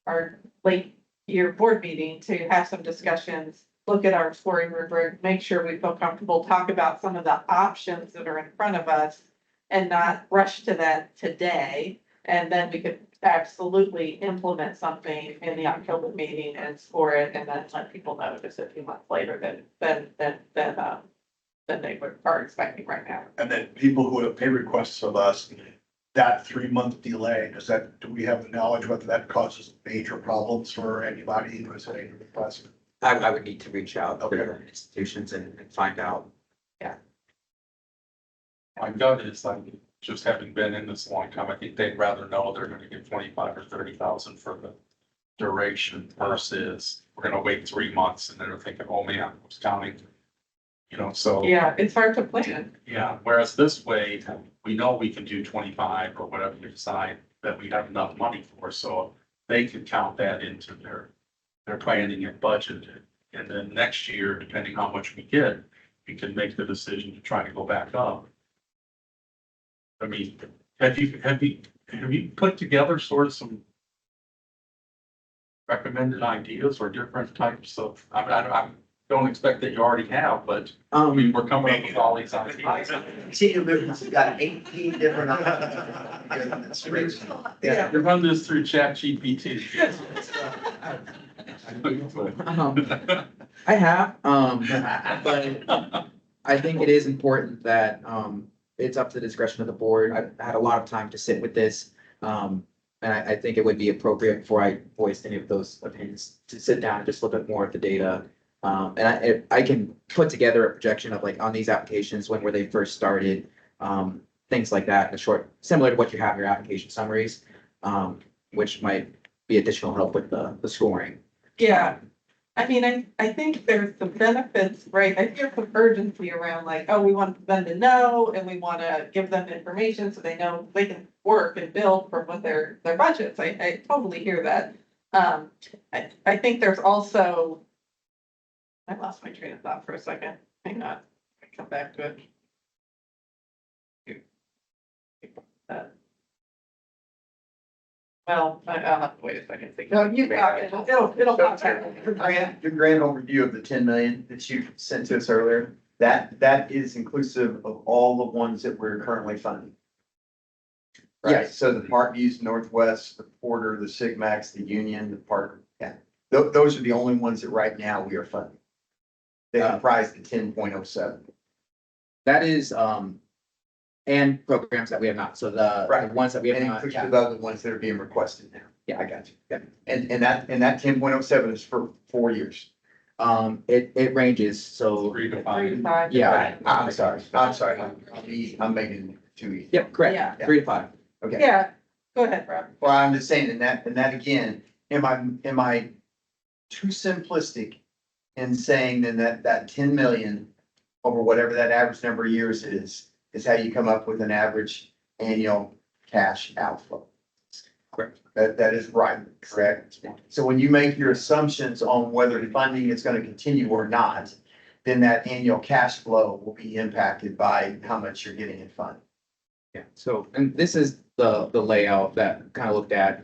our late year board meeting to have some discussions, look at our scoring rubric, make sure we feel comfortable, talk about some of the options that are in front of us and not rush to that today. And then we could absolutely implement something in the October meeting and score it and then let people know just a few months later than they are expecting right now. And then people who have pay requests of us, that 3-month delay, do we have the knowledge whether that causes major problems for anybody who has a request? I would need to reach out to Okay. the institutions and find out. My gut is like, just having been in this a long time, I think they'd rather know they're gonna get 25 or 30,000 for the duration versus we're gonna wait 3 months and then they're thinking, oh man, I was counting. You know, so. Yeah, it's hard to plan. Yeah, whereas this way, we know we can do 25 or whatever we decide that we have enough money for, so they can count that into their planning and budget. And then next year, depending how much we get, we can make the decision to try to go back up. I mean, have you put together sort of some recommended ideas or different types of, I don't expect that you already have, but I mean, we're coming up with all these ideas. Team has got 18 different options. Yeah. You run this through ChatGPT. I have, but I think it is important that, it's up to the discretion of the board. I've had a lot of time to sit with this. And I think it would be appropriate before I voiced any of those opinions to sit down and just look at more of the data. And I can put together a projection of like on these applications, when were they first started? Things like that, in a short, similar to what you have in your application summaries, which might be additional help with the scoring. Yeah, I mean, I think there's some benefits, right? I hear some urgency around like, oh, we want them to know and we want to give them information so they know they can work and build from what their budgets. I totally hear that. I think there's also, I lost my train of thought for a second. Hang on, come back to it. Well, I'll have to wait a second. No, you got it. It'll pop back. Your grand overview of the 10 million that you sent to us earlier, that is inclusive of all the ones that we're currently funding. Right, Yes. so the Parkviews, Northwest, the Porter, the Sigmax, the Union, the Park, yeah. Those are the only ones that right now we are funding. They comprise the 10.07. That is, and programs that we have not. So the Right. ones that we have And not. inclusive of the ones that are being requested now. Yeah. I got you. Yeah. And that 10.07 is for 4 years. It ranges, so, 3 to 3 5. to 5. Yeah. Right. I'm sorry. I'm making it too easy. yep, correct, Yeah. 3 to 5. Okay. Yeah, go ahead, Rob. Well, I'm just saying, and that again, am I too simplistic in saying then that 10 million over whatever that average number of years is how you come up with an average annual cash outflow? Correct. That is right, correct? So when you make your assumptions on whether funding is going to continue or not, then that annual cash flow will be impacted by how much you're getting in funding. Yeah, so, and this is the layout that kind of looked at,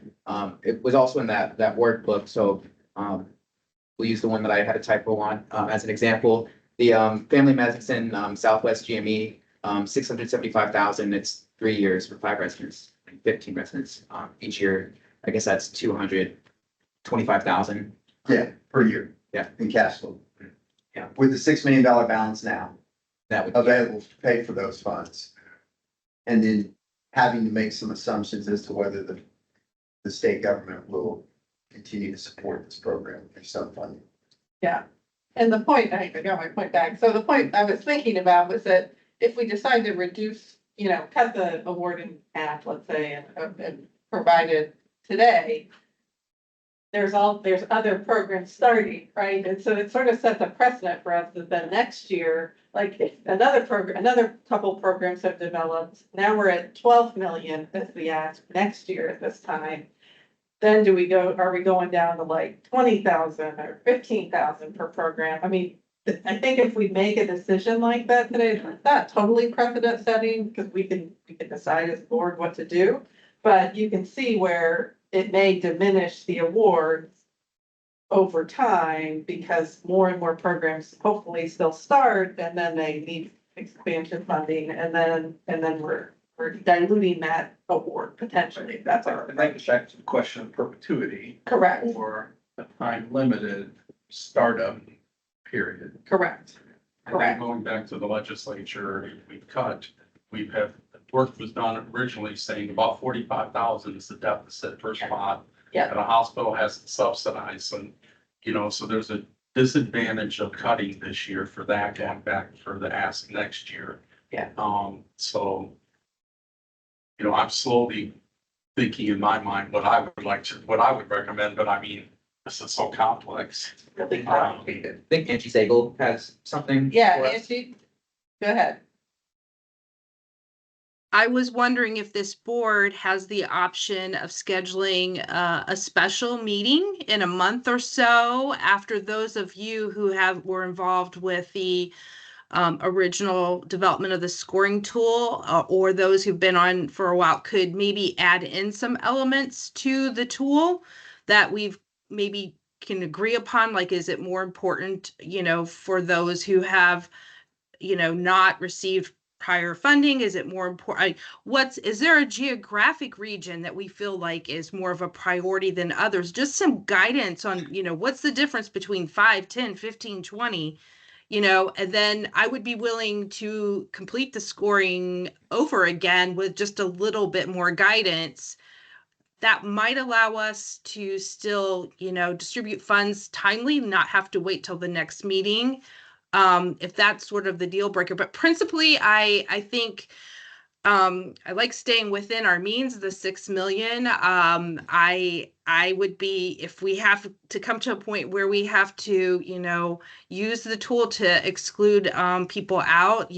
it was also in that workbook, so, we'll use the one that I had a typo on, as an example. The, Family Medicine, Southwest GME, 675,000, it's 3 years for 5 residents, 15 residents, each year. I guess that's 225,000. Yeah, per year. Yeah. In cash flow. Yeah. With the $6 million balance now That would be, available to pay for those funds. And then having to make some assumptions as to whether the state government will continue to support this program through some funding. Yeah, and the point, I got my point back. So the point I was thinking about was that if we decide to reduce, cut the award in half, let's say, and provide it today, there's other programs starting, right? And so it sort of sets a precedent for us that then next year, like if another couple programs have developed. Now we're at 12 million as the ask next year at this time. then are we going down to like 20,000 or 15,000 per program? I mean, I think if we make a decision like that today, it's not totally precedent setting, because we can decide as a board what to do. But you can see where it may diminish the awards over time, because more and more programs hopefully still start, and then they need expansion funding, and then we're diluting that award potentially. That's our. And that gets back to the question of perpetuity Correct, or a time limited startup period. correct. And then going back to the legislature, we've cut, work was done originally saying about 45,000 is the deficit per spot. Yeah. And a hospital has to subsidize, and, so there's a disadvantage of cutting this year for that, going back for the ask next year. Yeah. So, I'm slowly thinking in my mind what I would recommend, but I mean, this is so complex. Really I think Angie Sagel has something. Yeah, for us. Angie, go ahead. I was wondering if this board has the option of scheduling a special meeting in a month or so after those of you who were involved with the original development of the scoring tool, or those who've been on for a while, could maybe add in some elements to the tool that we've maybe can agree upon. Like, is it more important, for those who have, not received prior funding? Is it more important? Is there a geographic region that we feel like is more of a priority than others? Just some guidance on, what's the difference between 5, 10, 15, 20, and then I would be willing to complete the scoring over again with just a little bit more guidance that might allow us to still, distribute funds timely, not have to wait till the next meeting. If that's sort of the deal breaker, but principally, I think, I like staying within our means, the 6 million. I would be, if we have to come to a point where we have to, use the tool to exclude, people out,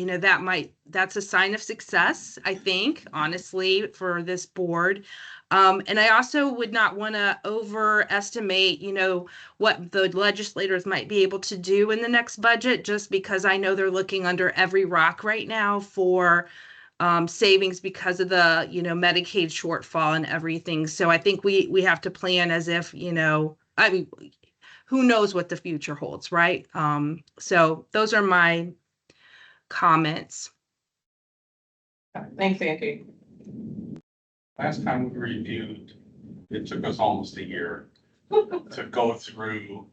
that's a sign of success, I think, honestly, for this board. And I also would not want to overestimate, what the legislators might be able to do in the next budget, just because I know they're looking under every rock right now for savings because of the, Medicaid shortfall and everything. So I think we have to plan as if, I mean, who knows what the future holds, right? So those are my comments. Thanks, Angie. Last time we reviewed, it took us almost a year to go through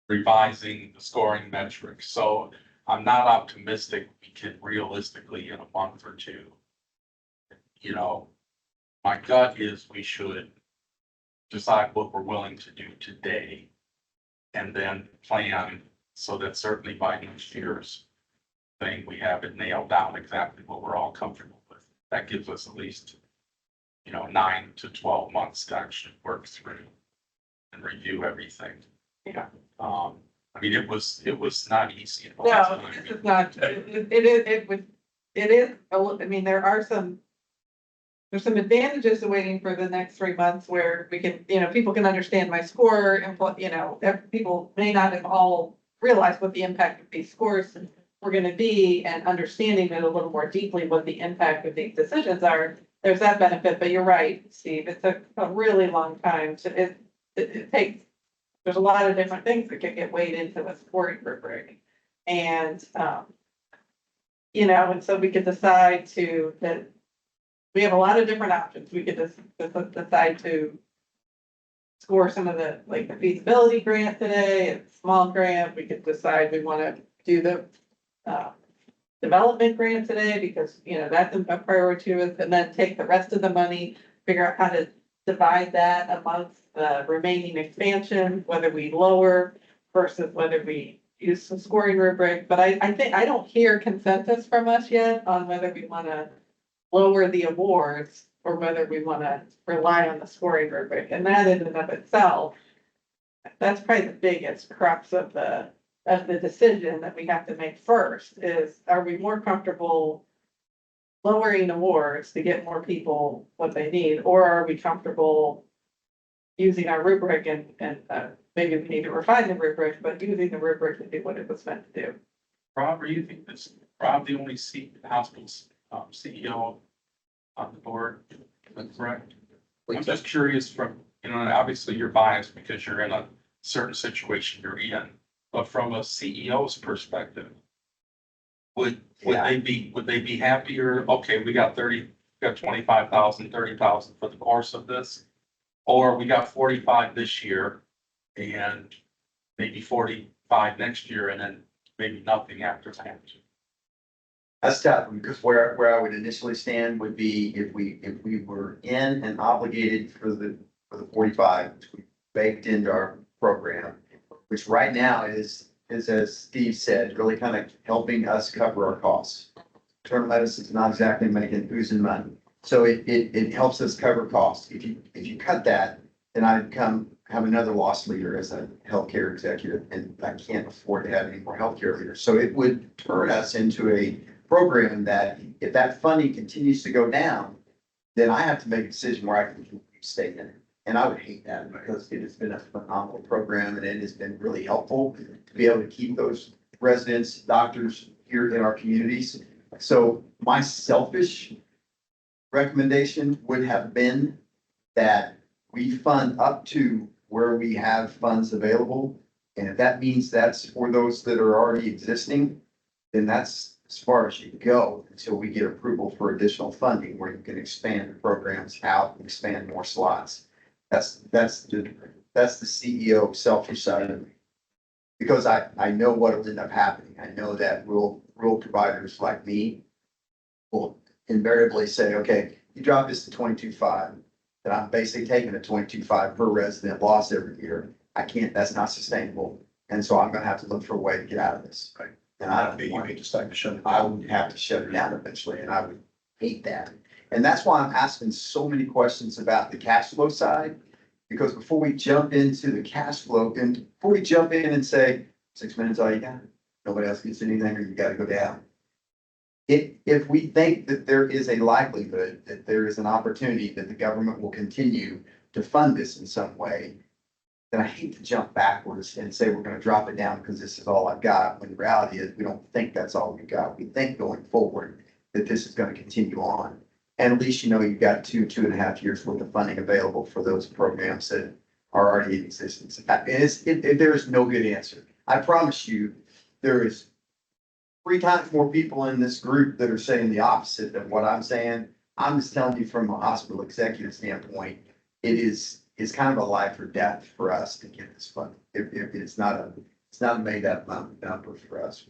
revising the scoring metrics. So I'm not optimistic we can realistically in a month or two. My gut is we should decide what we're willing to do today and then plan so that certainly by next year's thing, we have it nailed down exactly what we're all comfortable with. That gives us at least 9 to 12 months to actually work through and review everything. Yeah. I mean, it was not easy. at all No, times. this is not, it is, I mean, there's some advantages to waiting for the next 3 months where we can, people can understand my score and, people may not have all realized what the impact of these scores were gonna be, and understanding it a little more deeply what the impact of these decisions are. There's that benefit, but you're right, Steve, it took a really long time it takes, there's a lot of different things that can get weighed into a scoring rubric. And, and so we could decide that we have a lot of different options. We could just decide to score some of the feasibility grant today, it's a small grant. We could decide we want to do the development grant today because, that's a priority to us, and then take the rest of the money, figure out how to divide that amongst the remaining expansion, whether we lower versus whether we use some scoring rubric. But I think, I don't hear consensus from us yet on whether we want to lower the awards or whether we want to rely on the scoring rubric. And that in and of itself, that's probably the biggest crux of the decision that we have to make first is, are we more comfortable lowering awards to get more people what they need, or are we comfortable using our rubric and maybe we need to refine the rubric, but using the rubric to do what it was meant to do. Rob, are you think this, Rob, the only seat, hospital's CEO on the board, is that correct? I'm just curious from, you know, obviously you're biased because you're in a certain situation you're in, but from a CEO's perspective, would they be happier? Okay, we got 25,000, 30,000 for the course of this. Or we got 45 this year and maybe 45 next year and then maybe nothing after that. That's tough, because where I would initially stand would be if we were in and obligated for the 45, which we baked into our program, which right now is as Steve said, really kind of helping us cover our costs. Internal medicine is not exactly making oozing money. So it helps us cover costs. If you cut that, then I have another loss leader as a healthcare executive, and I can't afford to have any more healthcare leaders. So it would turn us into a program that if that funding continues to go down, then I have to make a decision where I can stay in it. And I would hate that, because it has been a phenomenal program and it has been really helpful to be able to keep those residents, doctors here in our communities. So my selfish recommendation would have been that we fund up to where we have funds available. And if that means that's for those that are already existing, then that's as far as you go until we get approval for additional funding where you can expand the programs out and expand more slots. That's the CEO selfish side of me. Because I know what will end up happening. I know that rural providers like me will invariably say, okay, you drop this to 22.5, then I'm basically taking a 22.5 per resident loss every year. I can't, that's not sustainable. And so I'm gonna have to look for a way to get out of this. Right. And I don't want to decide to shut it. I would have to shut it down eventually, and I would hate that. And that's why I'm asking so many questions about the cash flow side. Because before we jump into the cash flow, and before we jump in and say, 6 minutes, all you got, nobody else gets anything, or you gotta go down. If we think that there is a likelihood that there is an opportunity that the government will continue to fund this in some way, then I hate to jump backwards and say we're gonna drop it down because this is all I've got, when the reality is we don't think that's all we've got. We think going forward that this is gonna continue on. And at least, you know, you've got 2.5 years worth of funding available for those programs that are already in existence. There is no good answer. I promise you, there is 3 times more people in this group that are saying the opposite of what I'm saying. I'm just telling you from a hospital executive standpoint, it's kind of a life or death for us to get this funding. If it's not a made up number for us.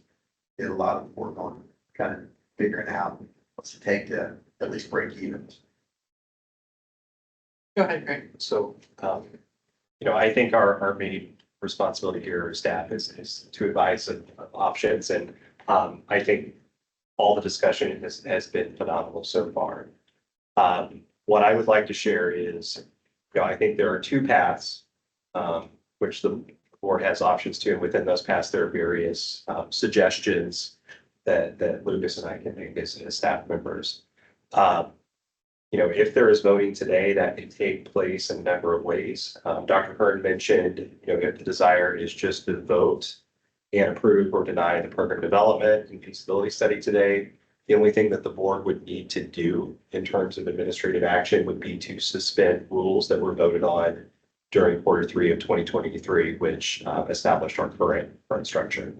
We did a lot of work on kind of figuring out what's it take to at least break even. Go ahead, Greg. So, I think our main responsibility here as staff is to advise of options. And I think all the discussion has been phenomenal so far. What I would like to share is, I think there are 2 paths, which the board has options to, and within those paths, there are various suggestions that Lucas and I can make as staff members. If there is voting today, that can take place in a number of ways. Dr. Hearn mentioned, if the desire is just to vote and approve or deny the program development and feasibility study today, the only thing that the board would need to do in terms of administrative action would be to suspend rules that were voted on during Q3 of 2023, which established our current structure.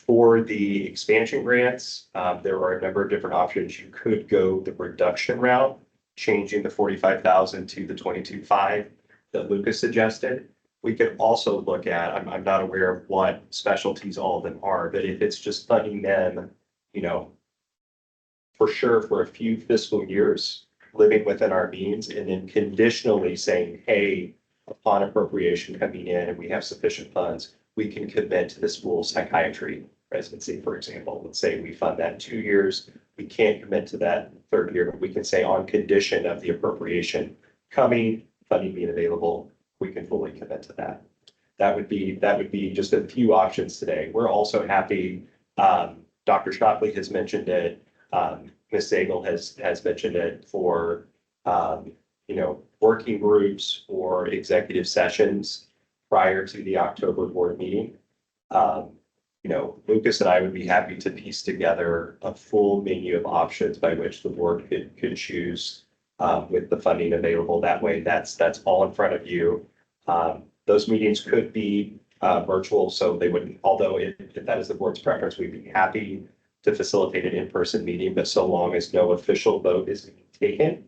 For the expansion grants, there are a number of different options. You could go the reduction route, changing the 45,000 to the 22.5 that Lucas suggested. We could also look at, I'm not aware of what specialties all of them are, but if it's just funding them, for sure for a few fiscal years, living within our means, and then conditionally saying, hey, upon appropriation coming in and we have sufficient funds, we can commit to this full psychiatry residency, for example. Let's say we fund that 2 years, we can't commit to that 3rd year, but we can say on condition of the appropriation coming, funding being available, we can fully commit to that. That would be just a few options today. We're also happy, Dr. Shockley has mentioned it, Ms. Sagel has mentioned it for working groups or executive sessions prior to the October board meeting. Lucas and I would be happy to piece together a full menu of options by which the board could choose with the funding available. That way, that's all in front of you. Those meetings could be virtual, so they wouldn't, although if that is the board's preference, we'd be happy to facilitate an in-person meeting, but so long as no official vote is taken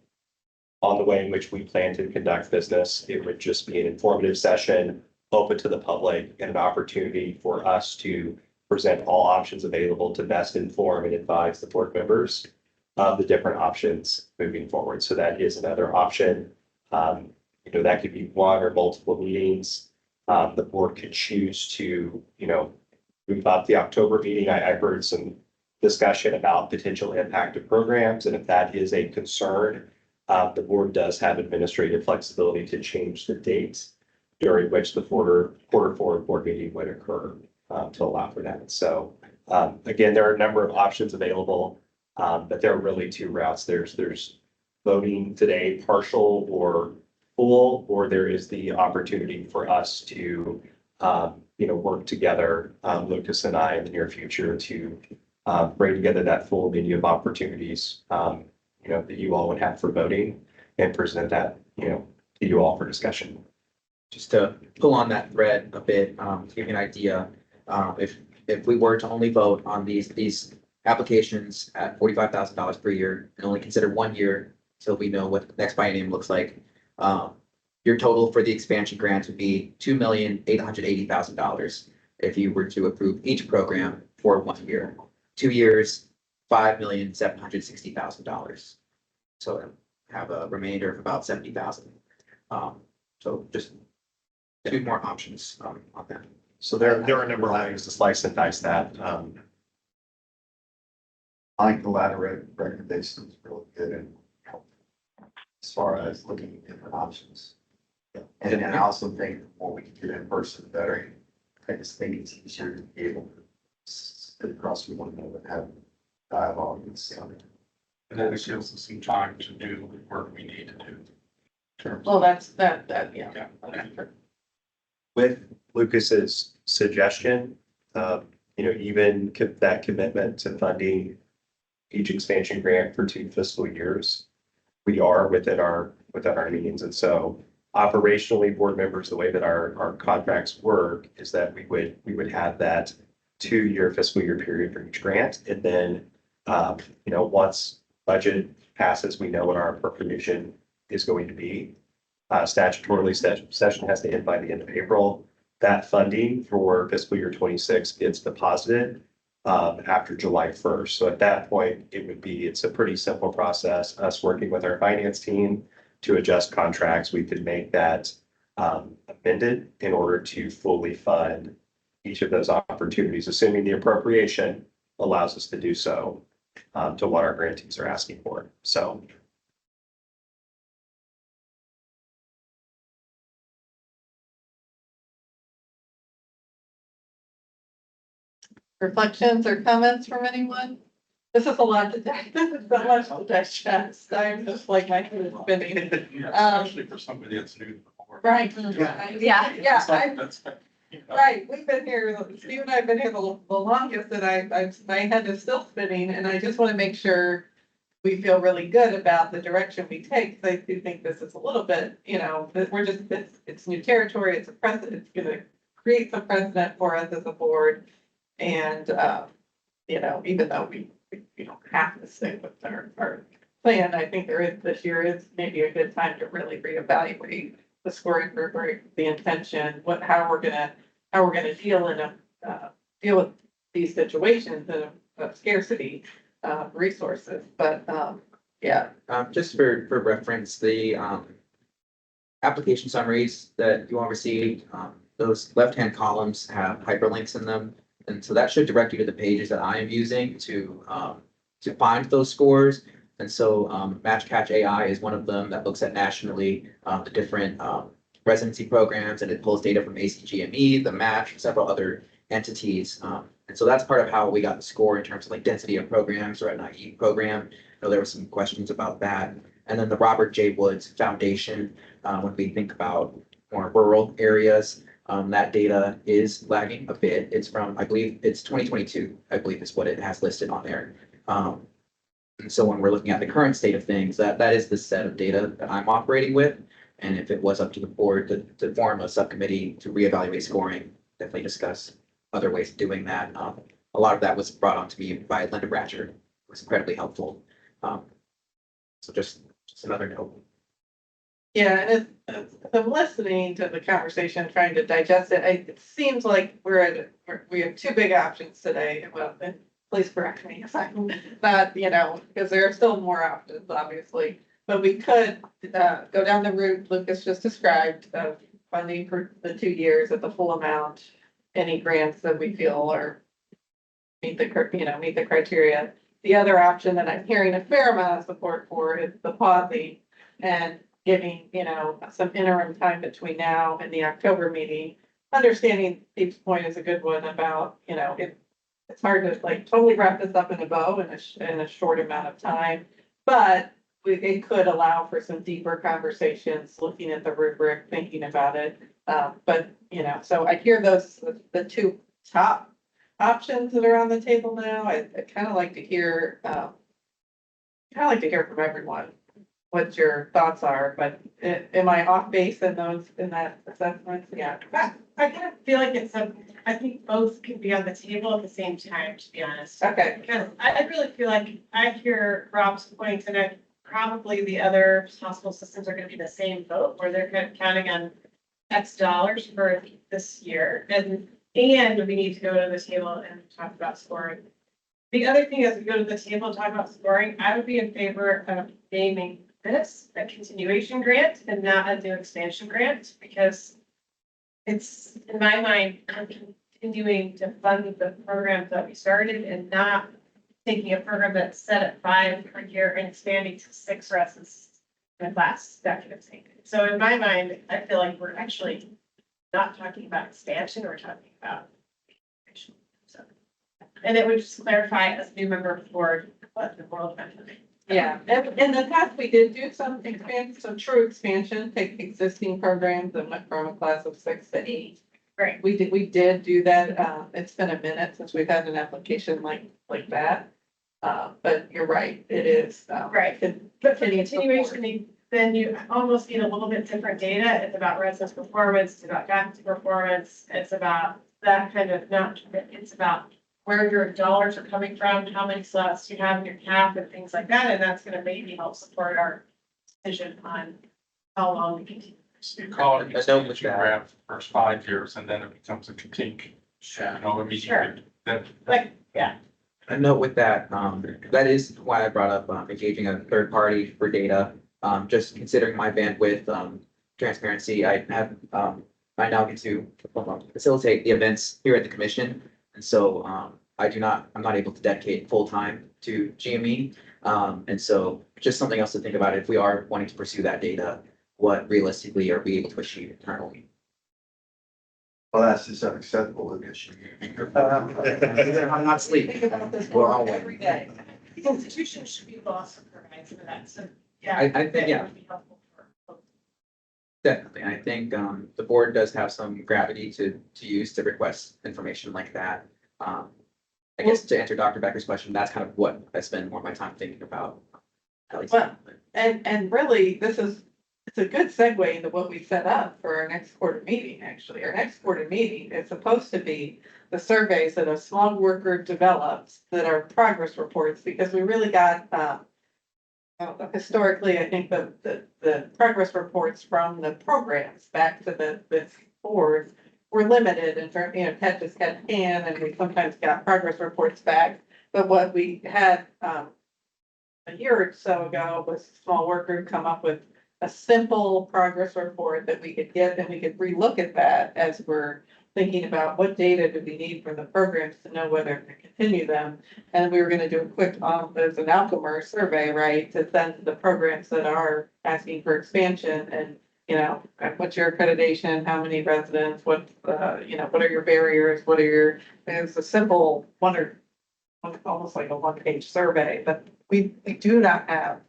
on the way in which we plan to conduct business, it would just be an informative session, open to the public, and an opportunity for us to present all options available to best inform and advise the board members of the different options moving forward. So that is another option. That could be one or multiple meetings. The board could choose to, move up the October meeting. I heard some discussion about potential impact of programs, and if that is a concern, the board does have administrative flexibility to change the dates during which the quarter four board meeting would occur to allow for that. So again, there are a number of options available, but there are really two routes. There's voting today, partial or full, or there is the opportunity for us to work together, Lucas and I, in the near future to bring together that full menu of opportunities that you all would have for voting and present that to you all for discussion. Just to pull on that thread a bit, to give you an idea, if we were to only vote on these applications at $45,000 per year and only consider 1 year till we know what the next biennium looks like, your total for the expansion grants would be $2,880,000 if you were to approve each program for 1 year. 2 years, $5,760,000. So have a remainder of about 70,000. So just two more options on that. So there are a number of ways to slice and dice that. I think the latter recommendation is really good and helpful as far as looking at different options. And I also think the more we can get in person, the better. I just think it's easier to be able to sit across from one another and have dialogue and stuff. And then it gives us some time to do the work we need to do. in terms Well, of- that's, yeah. Yeah. With Lucas's suggestion, even that commitment to funding each expansion grant for 2 fiscal years, we are within our means. And so operationally, board members, the way that our contracts work is that we would have that 2-year fiscal year period for each grant. And then, once budget passes, we know what our appropriation is going to be. Statutorily, session has to end by the end of April. That funding for fiscal year 26 gets deposited after July 1st. So at that point, it's a pretty simple process. Us working with our finance team to adjust contracts, we could make that amended in order to fully fund each of those opportunities, assuming the appropriation allows us to do so to what our grantees are asking for. So. Reflections or comments from anyone? This is a lot to digest. This is so much to digest. I'm just like my head is spinning. Yeah, especially for somebody that's new to the board. Right. Yeah. Right, we've been here, Steve and I have been here the longest, and my head is still spinning, and I just want to make sure we feel really good about the direction we take, because I do think this is a little bit, that we're just, it's new territory, it's a precedent, it's gonna create some precedent for us as a board. And, even though we don't have to stick with our plan, I think this year is maybe a good time to really reevaluate the scoring rubric, the intention, how we're gonna deal with these situations of scarcity resources. But Just for reference, the application summaries that you all received, those left-hand columns have hyperlinks in them. And so that should direct you to the pages that I am using to find those scores. And so Match Catch AI is one of them that looks at nationally the different residency programs, and it pulls data from ACGME, the Match, several other entities. And so that's part of how we got the score in terms of like density of programs or an IE program. I know there were some questions about that. And then the Robert J. Woods Foundation, when we think about more rural areas, that data is lagging a bit. It's from, I believe it's 2022, I believe is what it has listed on there. And so when we're looking at the current state of things, that is the set of data that I'm operating with. And if it was up to the board to form a subcommittee to reevaluate scoring, definitely discuss other ways of doing that. A lot of that was brought on to me by Linda Ratcher. It was incredibly helpful. So just another note. Yeah, and as I'm listening to the conversation, trying to digest it, it seems like we have two big options today. Well, and please correct me if I'm not, because there are still more options, obviously. But we could go down the route Lucas just described of funding for the 2 years at the full amount, any grants that we feel are meet the criteria. The other option that I'm hearing a fair amount of support for is the pausing and giving, some interim time between now and the October meeting. Understanding Steve's point is a good one about, it's hard to like totally wrap this up in a bow in a short amount of time, but it could allow for some deeper conversations, looking at the rubric, thinking about it. But, so I hear those, the two top options that are on the table now. I kind of like to hear, from everyone what your thoughts are, but am I off base in that assessment? Yeah. I kind of feel like I think both can be on the table at the same time, to be honest. Okay. Because I really feel like I hear Rob's point, and probably the other hospital systems are gonna be the same boat, where they're kind of counting on X dollars for this year, and we need to go to the table and talk about scoring. The other thing as we go to the table and talk about scoring, I would be in favor of naming this a continuation grant and not a new expansion grant, because it's, in my mind, continuing to fund the programs that we started and not taking a program that's set at 5 per year and expanding to 6 residents in the class, that kind of thing. So in my mind, I feel like we're actually not talking about expansion, we're talking about expansion. So, and it would just clarify as a new member of the board what the world meant. Yeah, and in the past, we did do some expansion, some true expansion, take existing programs and went from a class of 6 to 8. Right. We did do that. It's been a minute since we've had an application like that. But you're right, it is. Right. But for continuation, then you almost need a little bit different data. It's about residence performance, it's about faculty performance, it's about that kind of, it's about where your dollars are coming from, how many slots you have in your cap and things like that. And that's gonna maybe help support our decision on how long we continue. So you call it expansion grant for the first 5 years, and then it becomes a continuation. Immediately. Sure. Then- Yeah. A note with that, that is why I brought up engaging a third party for data. Just considering my bandwidth, transparency, I now get to facilitate the events here at the commission. And so I'm not able to dedicate full time to GME. And so just something else to think about if we are wanting to pursue that data, what realistically are we able to achieve internally? Well, that's just unacceptable, Lucas. I'm not sleeping. Think about this We're all more every day. The institution should be able to also provide some of that. So, yeah. I think, that yeah. would be helpful for. Definitely. I think the board does have some gravity to use to request information like that. I guess to answer Dr. Becker's question, that's kind of what I spend more of my time thinking about. At least. Well, and really, it's a good segue into what we set up for our next quarter meeting, actually. Our next quarter meeting is supposed to be the surveys that a small worker develops that are progress reports, because we really got, historically, I think the progress reports from the programs back to the board were limited in terms, Ted just had can, and we sometimes got progress reports back. But what we had a year or so ago was a small worker come up with a simple progress report that we could get, and we could relook at that as we're thinking about what data do we need from the programs to know whether to continue them. And we were gonna do a quick, there's an Alchemer survey, right, to send to the programs that are asking for expansion and, what's your accreditation, how many residents, what are your barriers, it's a simple almost like a 1-page survey, but we do not have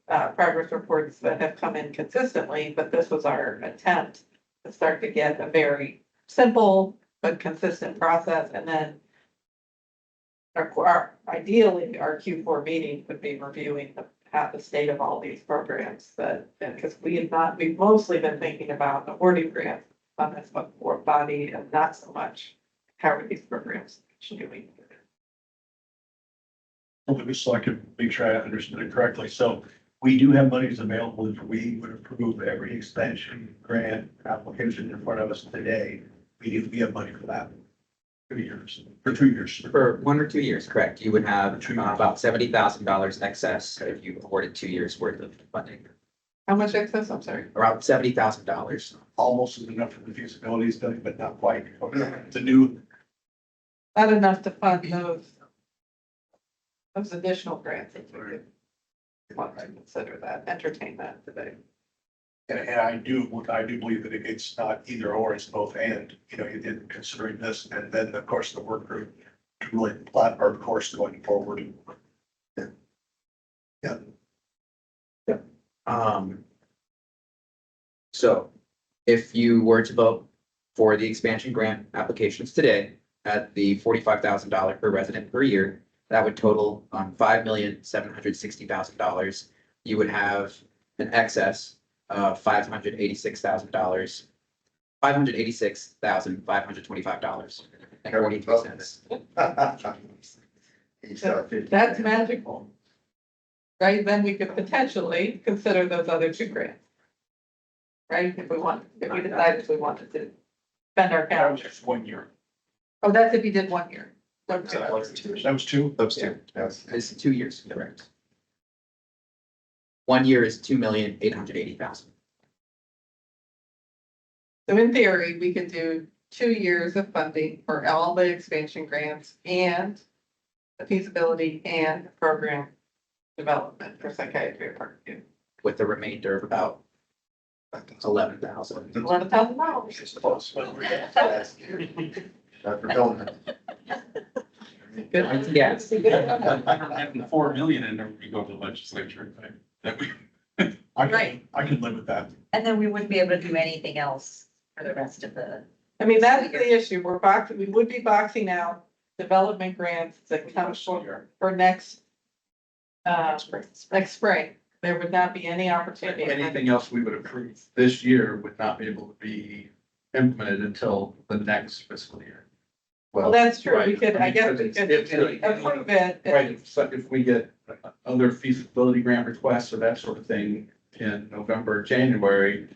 progress reports that have come in consistently, but this was our attempt to start to get a very simple but consistent process, and then ideally, our Q4 meeting would be reviewing the state of all these programs because we've mostly been thinking about awarding grants on this board body and not so much how are these programs doing. So I can make sure I understood it correctly. So we do have monies available if we would approve every expansion grant application in front of us today. We have money for that. 2 years, for 2 years. For 1 or 2 years, correct. You would have 2 years. about $70,000 excess if you awarded 2 years worth of funding. How much excess? I'm sorry. Around $70,000. Almost enough for the feasibility study, but not quite. It's a new, Not enough to fund those additional grants. If we could want to consider that, entertain that today. and I do believe that it's not either or, it's both and, you know, considering this, and then, of course, the work group to really plot our course going forward. Yeah. So if you were to vote for the expansion grant applications today at the $45,000 per resident per year, that would total $5,760,000. You would have an excess of $586,000, $586,525.43. That's magical. Right, then we could potentially consider those other 2 grants. Right, if we decided we wanted to spend our That was cash. just 1 year. Oh, that's if you did 1 year. That was 2. Those two. Yes. It's 2 years, correct. 1 year is $2,880,000. So in theory, we could do 2 years of funding for all the expansion grants and the feasibility and program development for psychiatry at Parkview. With the remainder of about 11,000. $11,000. Dr. Dolan. Good. Yes. Having 4 million in there, we go to the legislature, right? That we, I Right. can live with that. And then we wouldn't be able to do anything else for the rest of the. I mean, that's the issue. We would be boxing out development grants that come for next spring. There would not be any opportunity. Anything else we would approve this year would not be able to be implemented until the next fiscal year. Well, that's true. We Right. could, I guess we could If- approve it. Right, so if we get other feasibility grant requests or that sort of thing in November, January,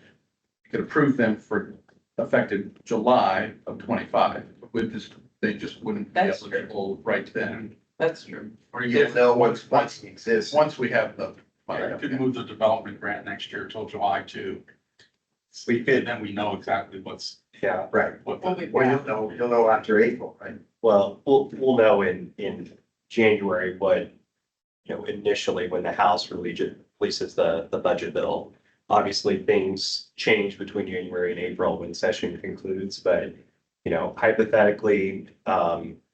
we could approve them for effective July of 25, with this, they just wouldn't be That's true. eligible right then. That's true. Or You don't know what's exists. Once we have the. I could move the development grant next year till July too. We could, then we know exactly what's, Yeah, Right. what Well, the. we- Well, you'll know after April, right? well, we'll know in January what, initially when the House releases the budget bill. Obviously, things change between January and April when session concludes, but, hypothetically,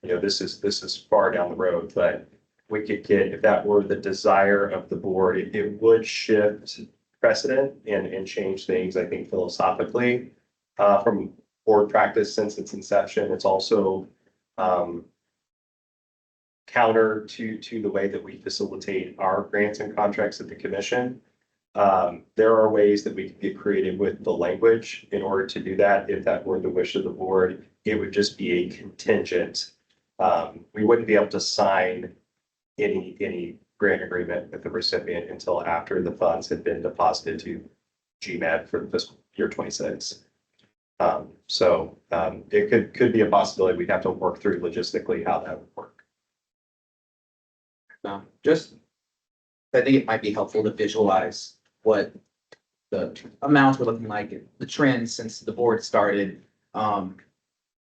this is far down the road, but we could get, if that were the desire of the board, it would shift precedent and change things, I think philosophically, from board practice since its inception. It's also, counter to the way that we facilitate our grants and contracts at the commission. There are ways that we can get creative with the language in order to do that. If that were the wish of the board, it would just be a contingent. We wouldn't be able to sign any grant agreement with the recipient until after the funds had been deposited to GMAT for the fiscal year 26. So it could be a possibility. We'd have to work through logistically how that would work. I think it might be helpful to visualize what the amounts were looking like, the trends since the board started.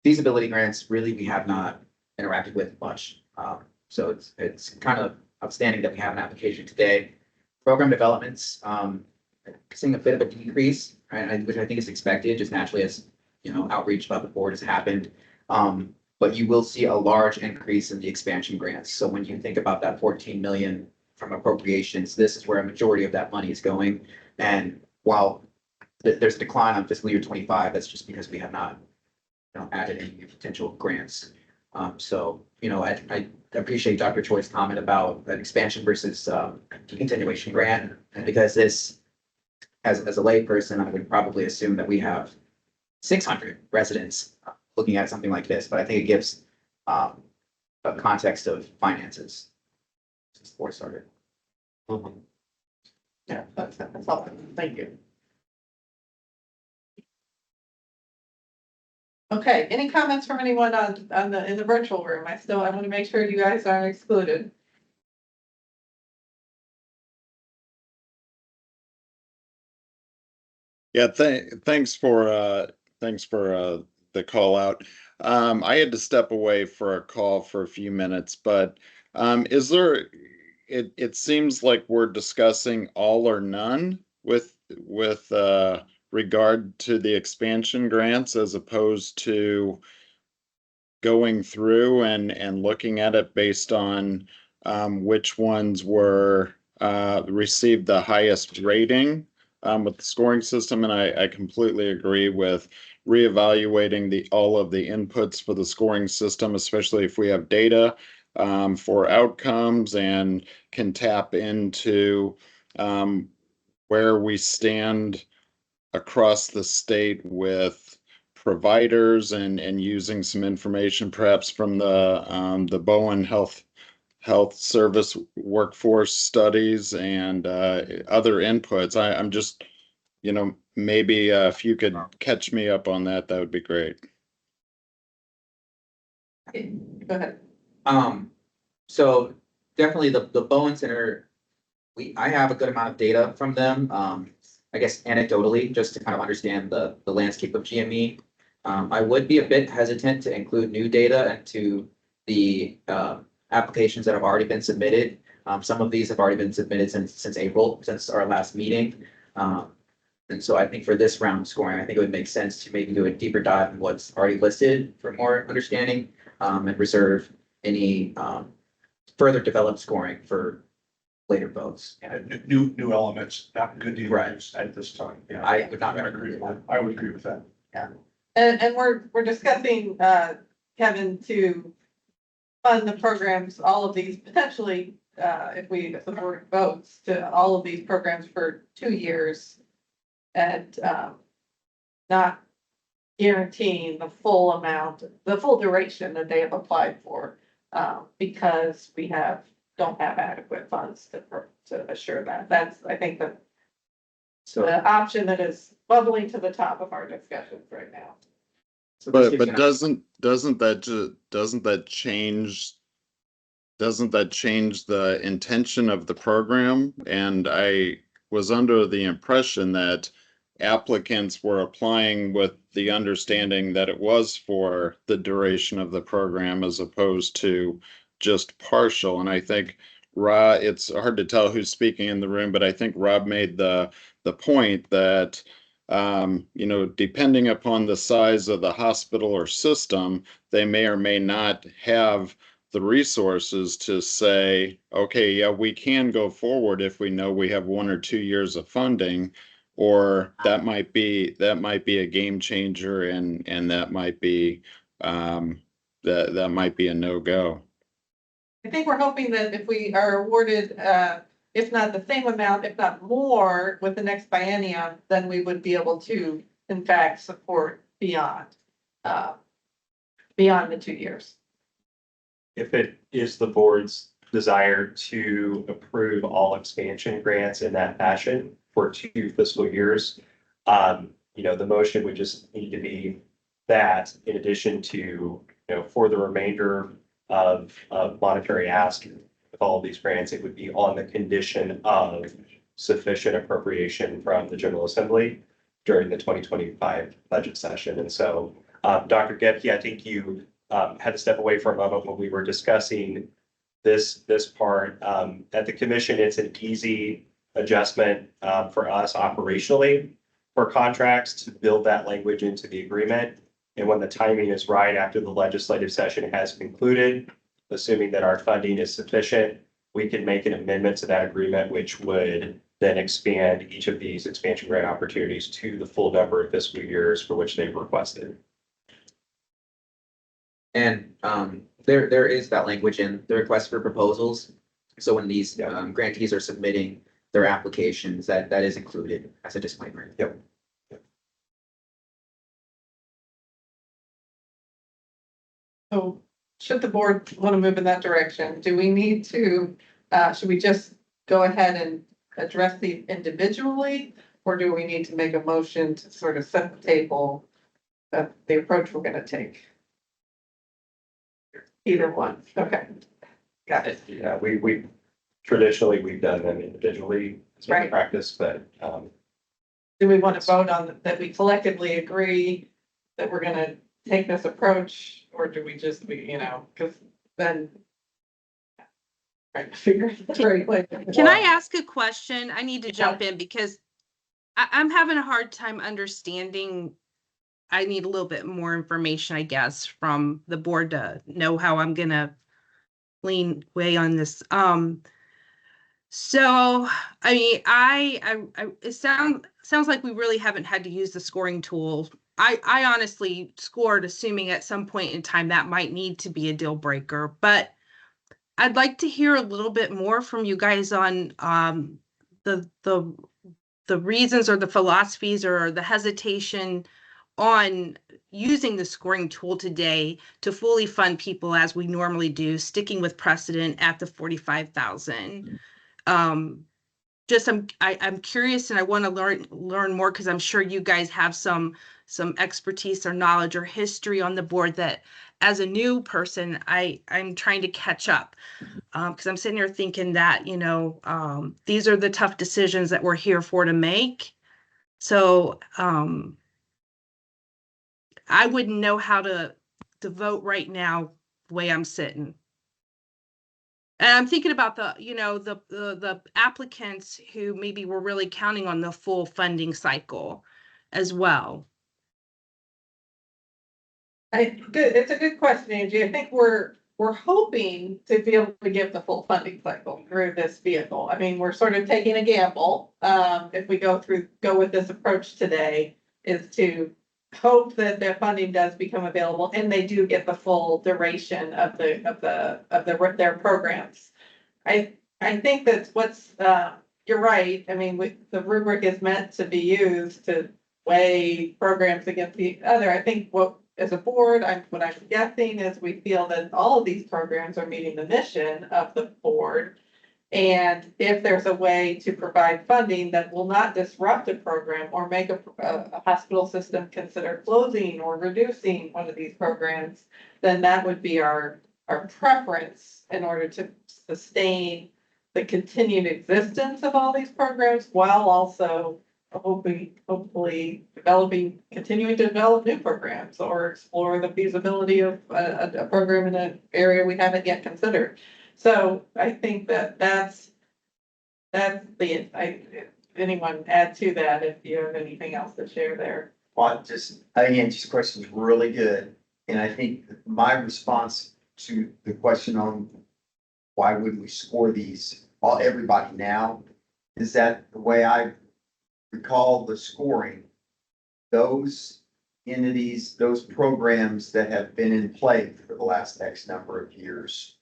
Feasibility grants, really, we have not interacted with much. So it's kind of outstanding that we have an application today. Program developments, seeing a bit of a decrease, right, which I think is expected just naturally as, outreach about the board has happened. But you will see a large increase in the expansion grants. So when you think about that 14 million from appropriations, this is where a majority of that money is going. And while there's a decline on fiscal year 25, that's just because we have not, added any potential grants. So, I appreciate Dr. Choi's comment about an expansion versus continuation grant, because this, as a layperson, I would probably assume that we have 600 residents looking at something like this, but I think it gives a context of finances. Since the board started. Yeah, that's all. Thank you. Okay, any comments from anyone in the virtual room? I want to make sure you guys aren't excluded. Yeah, thanks for the call out. I had to step away for a call for a few minutes, but is there, it seems like we're discussing all or none with regard to the expansion grants, as opposed to going through and looking at it based on which ones were received the highest rating with the scoring system. And I completely agree with reevaluating all of the inputs for the scoring system, especially if we have data for outcomes and can tap into where we stand across the state with providers and using some information perhaps from the Bowen Health Service workforce studies and other inputs. I'm just, maybe if you could catch me up on that, that would be great. Go ahead. So definitely the Bowen Center, I have a good amount of data from them. I guess anecdotally, just to kind of understand the landscape of GME. I would be a bit hesitant to include new data into the applications that have already been submitted. Some of these have already been submitted since April, since our last meeting. And so I think for this round of scoring, I think it would make sense to maybe do a deeper dive in what's already listed for more understanding, and reserve any further developed scoring for later votes. Yeah, new elements, not good to Right. use at this time. Yeah, I would not agree with that. I would agree with that. And we're discussing, Kevin, to fund the programs, all of these potentially, if the board votes to all of these programs for 2 years. And not guaranteeing the full amount, the full duration that they have applied for, because we don't have adequate funds to assure that. That's, I think, the option that is bubbling to the top of our discussions right now. But doesn't that change the intention of the program? And I was under the impression that applicants were applying with the understanding that it was for the duration of the program as opposed to just partial. And I think it's hard to tell who's speaking in the room, but I think Rob made the point that depending upon the size of the hospital or system, they may or may not have the resources to say, okay, yeah, we can go forward if we know we have 1 or 2 years of funding, or that might be a game changer, and that might be that might be a no-go. I think we're hoping that if we are awarded, if not the same amount, if not more, with the next biennium, then we would be able to, in fact, support beyond the 2 years. If it is the board's desire to approve all expansion grants in that fashion for 2 fiscal years, the motion would just need to be that, in addition to, for the remainder of monetary ask with all of these grants, it would be on the condition of sufficient appropriation from the General Assembly during the 2025 budget session. And so, Dr. Gebke, I think you had to step away for a moment when we were discussing this part. At the commission, it's an easy adjustment for us operationally for contracts to build that language into the agreement. And when the timing is right, after the legislative session has concluded, assuming that our funding is sufficient, we could make an amendment to that agreement, which would then expand each of these expansion grant opportunities to the full number of fiscal years for which they've requested. And there is that language in the request for proposals. So when these grantees are submitting their applications, that is included as a disclaimer. Yep. So should the board want to move in that direction, do we need to, should we just go ahead and address these individually? Or do we need to make a motion to sort of set the table of the approach we're gonna take? Either one, okay. Got it. Yeah, we traditionally, we've done them individually as a Right. practice, but, Do we want to vote on that we collectively agree that we're gonna take this approach, or do we just, because then. Trying to figure out the right way. Can I ask a question? I need to jump in because I'm having a hard time understanding. I need a little bit more information, I guess, from the board to know how I'm gonna lean way on this. So, I mean, it sounds like we really haven't had to use the scoring tool. I honestly scored assuming at some point in time that might need to be a deal breaker, but I'd like to hear a little bit more from you guys on the reasons or the philosophies or the hesitation on using the scoring tool today to fully fund people as we normally do, sticking with precedent at the 45,000. I'm curious and I want to learn more because I'm sure you guys have some expertise or knowledge or history on the board that as a new person, I'm trying to catch up. Because I'm sitting here thinking that, these are the tough decisions that we're here for to make. So I wouldn't know how to vote right now the way I'm sitting. And I'm thinking about the applicants who maybe were really counting on the full funding cycle as well. Good. It's a good question, Angie. I think we're hoping to be able to give the full funding cycle through this vehicle. I mean, we're sort of taking a gamble. If we go with this approach today, is to hope that their funding does become available and they do get the full duration of their programs. I think that's you're right. I mean, the rubric is meant to be used to weigh programs against the other. I think as a board, what I'm guessing is we feel that all of these programs are meeting the mission of the board. And if there's a way to provide funding that will not disrupt a program or make a hospital system consider closing or reducing one of these programs, then that would be our preference in order to sustain the continued existence of all these programs while also hopefully continuing to develop new programs or explore the feasibility of a program in an area we haven't yet considered. So I think that's anyone add to that if you have anything else to share there. Well, I think Angie's question is really good. And I think my response to the question on why wouldn't we score everybody now, is that the way I recall the scoring, those entities, those programs that have been in play for the last X number of years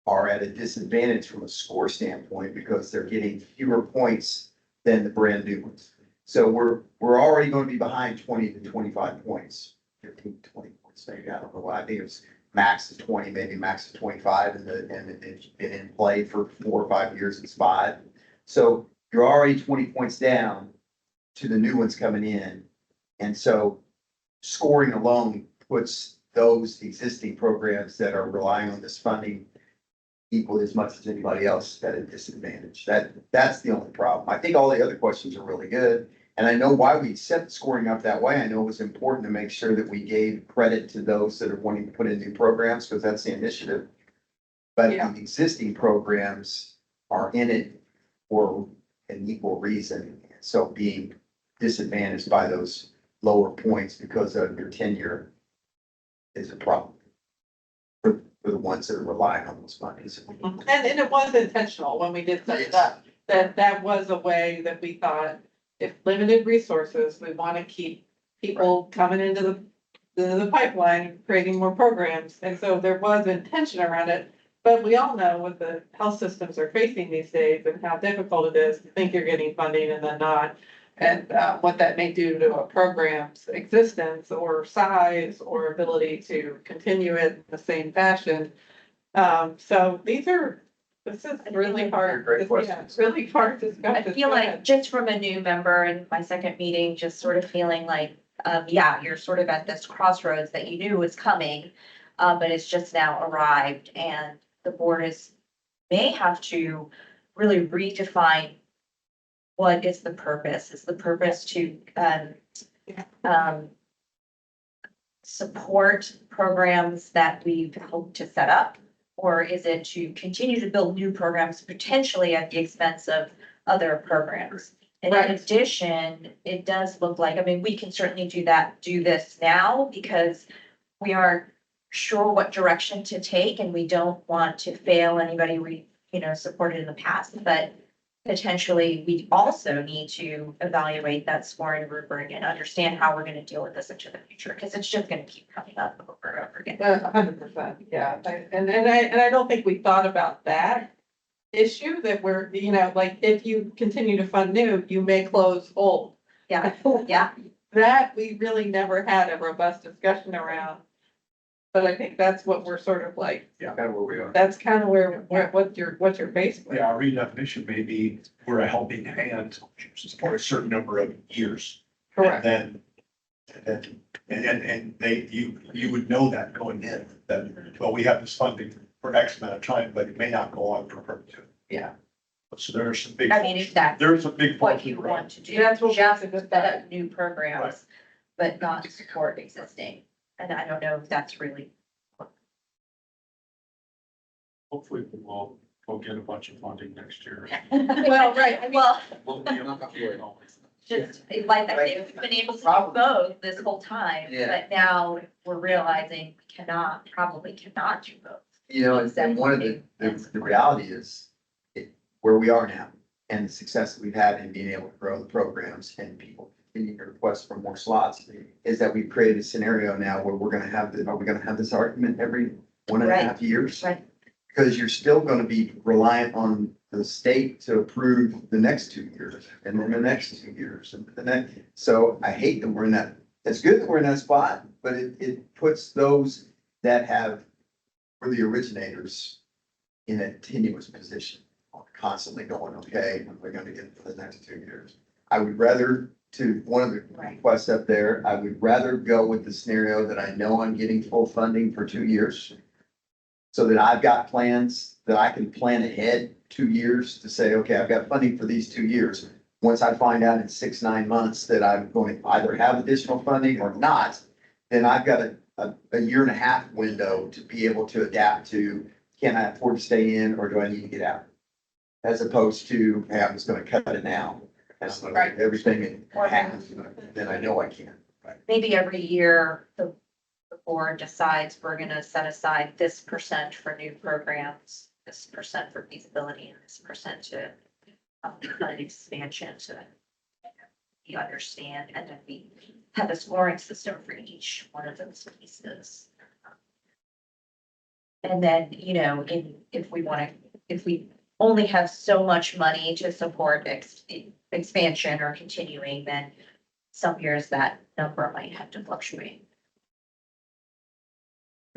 are at a disadvantage from a score standpoint because they're getting fewer points than the brand new ones. So we're already going to be behind 20 to 25 points, 15 to 20 points, maybe. I don't know why. I think it's max is 20, maybe max is 25, and it's been in play for 4 or 5 years. It's 5. So you're already 20 points down to the new ones coming in. And so scoring alone puts those existing programs that are relying on this funding equally as much as anybody else at a disadvantage. That's the only problem. I think all the other questions are really good. And I know why we set the scoring up that way. I know it was important to make sure that we gave credit to those that are wanting to put in new programs because that's the initiative. But the existing programs are in it for an equal reason. So being disadvantaged by those lower points because of your tenure is a problem for for the ones that are relying on those monies. And it was intentional when we did set it up, that was a way that we thought, if limited resources, we want to keep people coming into the pipeline, creating more programs. And so there was intention around it. But we all know what the health systems are facing these days and how difficult it is to think you're getting funding and then not. And what that may do to a program's existence or size or ability to continue it in the same fashion. So this is really hard. Great Yeah, questions. it's really hard discussion. I feel like just from a new member in my second meeting, just sort of feeling like, yeah, you're sort of at this crossroads that you knew was coming, but it's just now arrived and the board may have to really redefine what is the purpose. Is the purpose to, support programs that we've hoped to set up? Or is it to continue to build new programs potentially at the expense of other programs? And in addition, it does look like, I mean, we can certainly do this now because we aren't sure what direction to take and we don't want to fail anybody we, supported in the past, but potentially we also need to evaluate that scoring rubric and understand how we're going to deal with this into the future, because it's just going to keep coming up over and over again. 100%, yeah. And I don't think we thought about that issue that we're, like, if you continue to fund new, you may close old. Yeah, yeah. That we really never had a robust discussion around. But I think that's what we're sort of like, Kind of where we are. that's kind of where, what you're faced with. Yeah, our redefinition may be we're a helping hand for a certain number of years. Correct. And you would know that going in, that, well, we have this funding for X amount of time, but it may not go on for perpetuity. Yeah. So there are some big. I mean, if that's There's a big. what you want to do, That's what just makes it set up new programs, but not support existing. And I don't know if that's really. Hopefully we'll get a bunch of funding next year. Well, right, I mean, Well, We'll be able to- just like, I think we've been able to do both this whole time, Yeah. but now we're realizing we probably cannot do both. And one of the reality is where we are now and the success that we've had in being able to grow the programs and people continue to request for more slots is that we've created a scenario now where are we gonna have this argument every 1.5 years? Right. Because you're still gonna be reliant on the state to approve the next 2 years and then the next 2 years and the next. So I hate that we're in that, it's good that we're in that spot, but it puts those that were the originators in a tenuous position, constantly going, okay, what are we gonna get for the next 2 years? I would rather, to one of the requests up there, I would rather go with the scenario that I know I'm getting full funding for 2 years. So that I've got plans that I can plan ahead 2 years to say, okay, I've got funding for these 2 years. Once I find out in 6-9 months that I'm going to either have additional funding or not, then I've got a 1.5 year window to be able to adapt to, can I afford to stay in or do I need to get out? As opposed to, hey, I'm just gonna cut it now. And I'm gonna do everything in half, then I know I can. Maybe every year, the board decides we're gonna set aside this percent for new programs, this percent for feasibility, and this percent to fund expansion, so that we understand, and then we have a scoring system for each one of those pieces. And then, if we only have so much money to support expansion or continuing, then some years that number might have to fluctuate.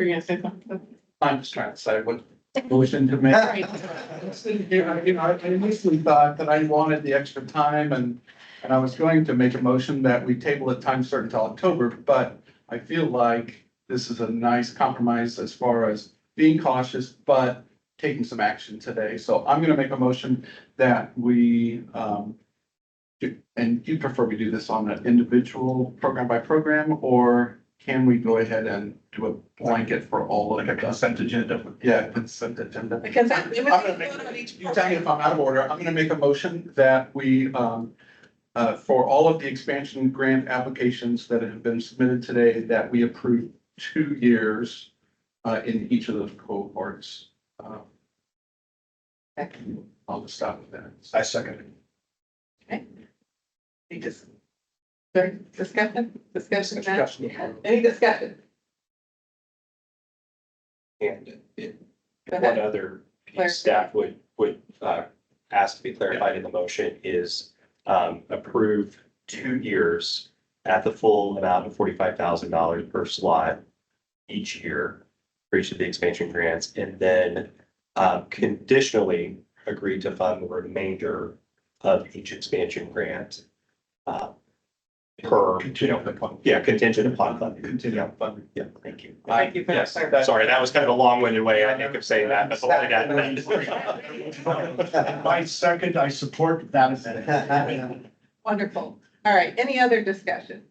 we're gonna say something. I'm just trying to say what motion to make. I initially thought that I wanted the extra time and I was going to make a motion that we table at time certain till October, but I feel like this is a nice compromise as far as being cautious, but taking some action today. So I'm gonna make a motion that we, and you prefer we do this on an individual program by program, or can we go ahead and do a blanket for all of Like a consent agenda. Yeah, consent agenda. Because I'm gonna you tell me if I'm out of order. I'm gonna make a motion that we, for all of the expansion grant applications that have been submitted today, that we approve 2 years in each of those cohorts. I'll just stop with that. I second it. Any discussion? Discussion, Matt? Discussion. Any discussion? And Go one ahead. other Clarify. piece staff would ask to be clarified in the motion is approve 2 years at the full amount of $45,000 per slot each year for each of the expansion grants, and then conditionally agree to fund the remainder of each expansion grant. Per, Contingent upon. yeah, contingent upon funding. Contingent Yeah, upon funding. yeah, thank you. Thank you for that Yes, clarification. sorry, that was kind of a long-winded way, I think, of saying that, but hopefully that. I second, I support that. Wonderful. All right, any other discussion?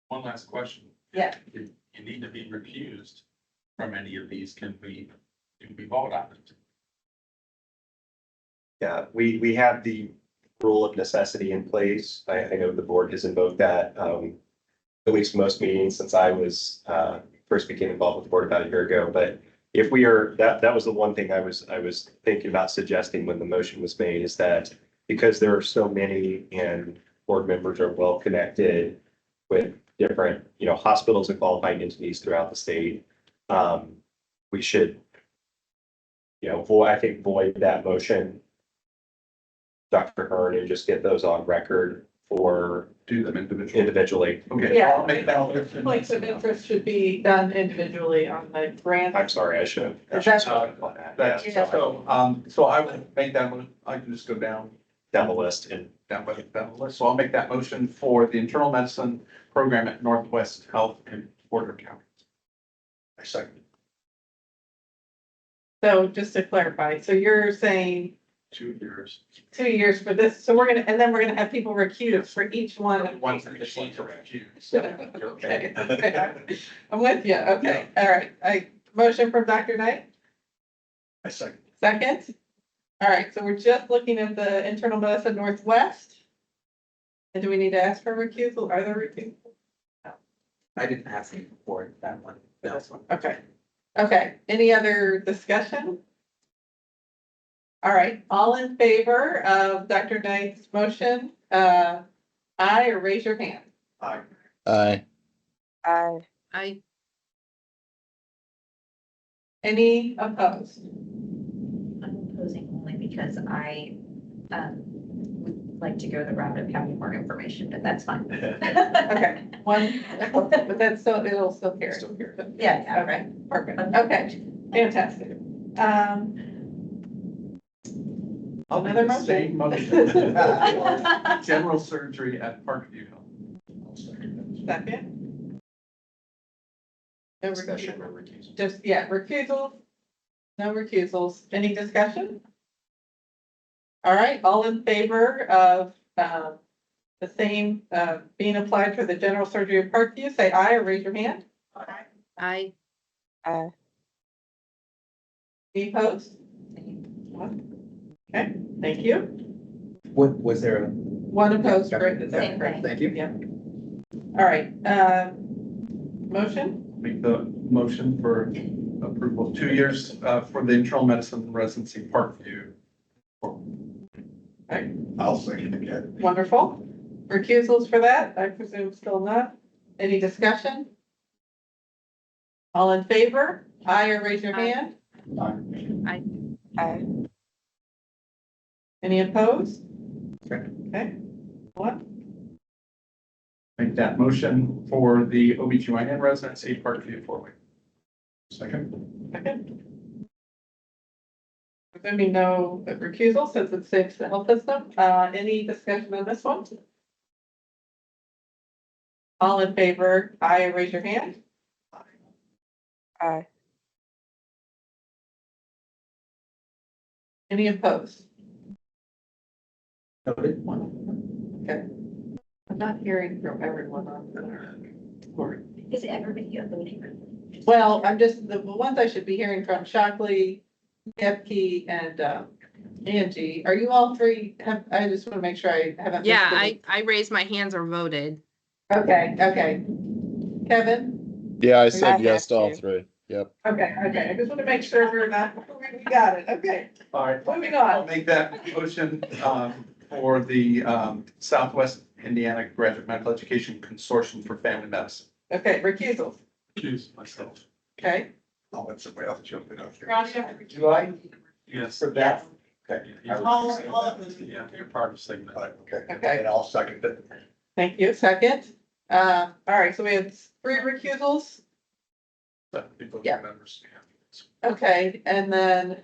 One last question. Yeah. If you need to be recused from any of these, can we vote on it? Yeah, we have the rule of necessity in place. I know the board has invoked that, at least most meetings since I was, first became involved with the board about a year ago. But if we are, that was the one thing I was thinking about suggesting when the motion was made, is that because there are so many and board members are well connected with different, hospitals and qualified entities throughout the state, we should, I think void that motion, Dr. Hearn, and just get those on record for Do them individually. individually. Okay, Yeah. I'll make that motion. Conflicts of interest should be done individually on the grant. I'm sorry, I should have. Is that- on that. That's, Yeah, so I will make that, I can just go down down the list and down the list. So I'll make that motion for the internal medicine program at Northwest Health in Porter County. I second it. So just to clarify, so you're saying 2 years. 2 years for this, so and then we're gonna have people recused for each one. of One these. for each one to recuse. Okay, I'm with you, okay, all right, motion from Dr. Knight, I second it. second. All right, so we're just looking at the internal medicine Northwest. And do we need to ask for recusal, are there recusals? I didn't ask you for that one, this one. Okay, any other discussion? All right, all in favor of Dr. Knight's motion, aye, or raise your hand. Aye. Aye. I, Any opposed? I'm opposing only because I would like to go the route of having more information, but that's fine. Okay, one, but that's still, it'll still carry. Yeah, Okay, perfect, okay, fantastic. I'll make Another the same motion. General surgery at Parkview Health. I'll second it. Second. No discussion recusal. or recusal. Just, yeah, recusals, no recusals, any discussion? All right, all in favor of, the same, being applied for the general surgery of Parkview, say aye or raise your hand. I, Any opposed? Okay, thank you. What, was there a? One opposed, great, is that Same correct? thing. Thank you. Yeah. All right, motion, Make the motion for approval, 2 years, for the internal medicine residency Parkview. I'll second again. wonderful. Recusals for that, I presume still not. Any discussion? All in favor? Aye or raise your hand. I, Any opposed? Okay. Okay, what? Make that motion for the OBGYN residency Parkview Fort Second. Second. Presuming no recusal since it saves the health system. Any discussion on this one? All in favor, aye, raise your hand. I, Any opposed? Noted. Okay. I'm not hearing from everyone on the board. Is everybody voting? Well, I'm just, the ones I should be hearing from, Shockley, Epke, and Angie. Are you all three? I just want to make sure I haven't. yeah, missed any. I raised my hands or voted. Okay. Kevin? Yeah, I I said yes have to all to. three. Yep. Okay, I just want to make sure we got it. Okay, All right. moving I'll on. make that motion, for the, Southwest Indiana Graduate Medical Education Consortium for Family Medicine. Okay, recusals. Choose myself. Okay. I'll let somebody else jump in. Do I? Yes. For that? Okay. Yeah, you're part of Signet. Okay, Okay. and I'll second it. Thank you. Second. All right, so we have 3 recusals. Yeah. Members. Okay, and then,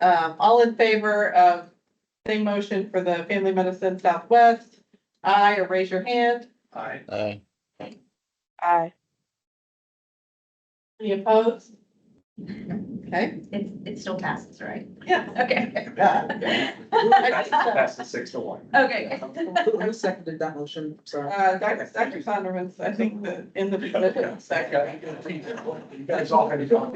all in favor of same motion for the Family Medicine Southwest? Aye, or raise your hand. Aye. Aye. Aye. Any opposed? Okay, It still passes, right? yeah. Okay. That's the 6-1. Okay. Who seconded that motion? Sorry. Dr. Sonderman's, I think, in the position second. You guys all had I'll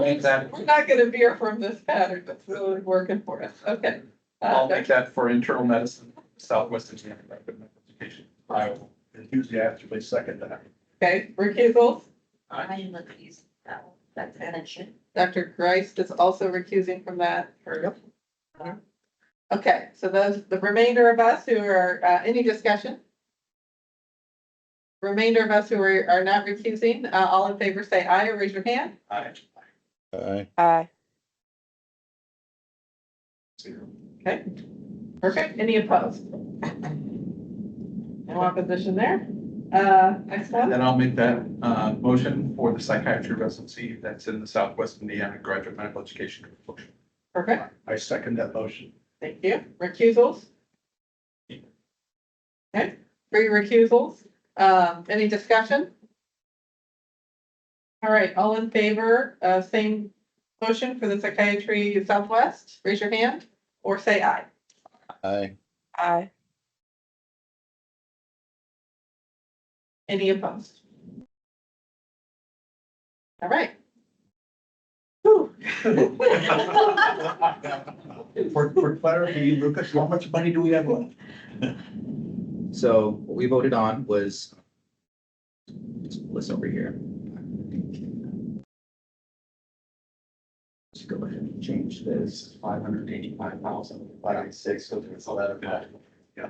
make that, We're not gonna veer from this pattern, that's really working for us. Okay. I'll make that for internal medicine, Southwest Indiana Graduate Medical Education. I will enthusiastically second that. Okay, recusals. I didn't look at these, that's mentioned. Dr. Grice is also recusing from that. Okay, so the remainder of us who are, any discussion? Remainder of us who are not recusing, all in favor say aye or raise your hand. Aye. Aye. Aye. Okay, perfect. Any opposed? No opposition there. Next And one. then I'll make that, motion for the psychiatry residency that's in the Southwest Indiana Graduate Medical Education Consortium. Perfect. I second that motion. Thank you. Recusals? Okay, 3 recusals. Any discussion? All right, all in favor, same motion for the psychiatry Southwest, raise your hand or say aye. Aye. Aye. Any opposed? All right. Whew. For clarity, Lucas, how much money do we have left? So what we voted on was, let's pull this over here. Let's go ahead and change this. 585,506, so there's a lot of that. Yeah.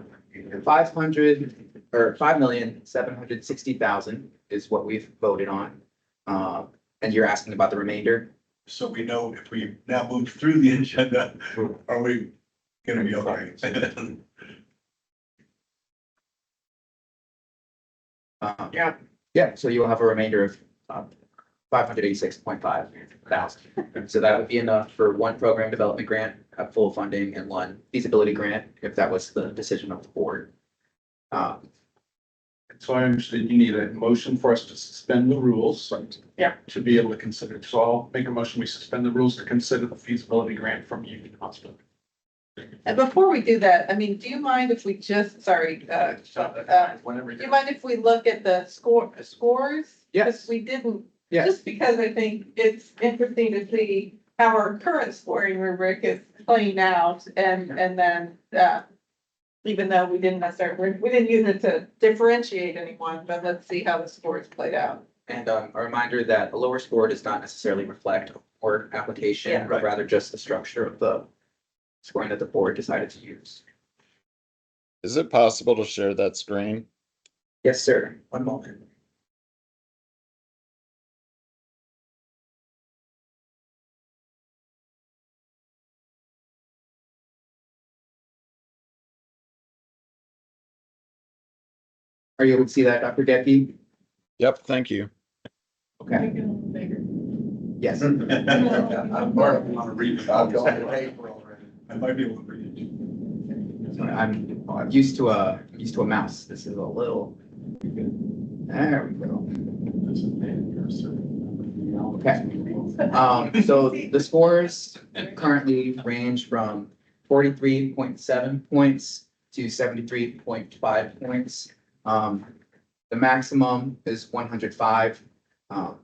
500 or 5,760,000 is what we've voted on. And you're asking about the remainder? So we know if we now move through the agenda, are we gonna be okay? Yeah. Yeah, so you'll have a remainder of 586.5 thousand. So that would be enough for 1 program development grant at full funding and 1 feasibility grant, if that was the decision of the board. So I understand you need a motion for us to suspend the rules. Yeah. To be able to consider, so I'll make a motion, we suspend the rules to consider the feasibility grant from Union Hospital. And before we do that, I mean, do you mind if we just, sorry, Whenever. do you mind if we look at the scores? Yes. 'Cause we didn't, Yes. just because I think it's interesting to see how our current scoring rubric is playing out and then, even though we didn't necessarily, we didn't use it to differentiate anyone, but let's see how the scores played out. And a reminder that a lower score does not necessarily reflect a board application, Yeah. but rather just the structure of the scoring that the board decided to use. Is it possible to share that screen? Yes, sir. One moment. Are you able to see that, Dr. Gecky? Yep, thank you. Okay. Yes. I'm part of, want to read it. I might be able to read it. I'm used to a mouse. This is a little. There we go. Okay. So the scores currently range from 43.7 points to 73.5 points. The maximum is 105. And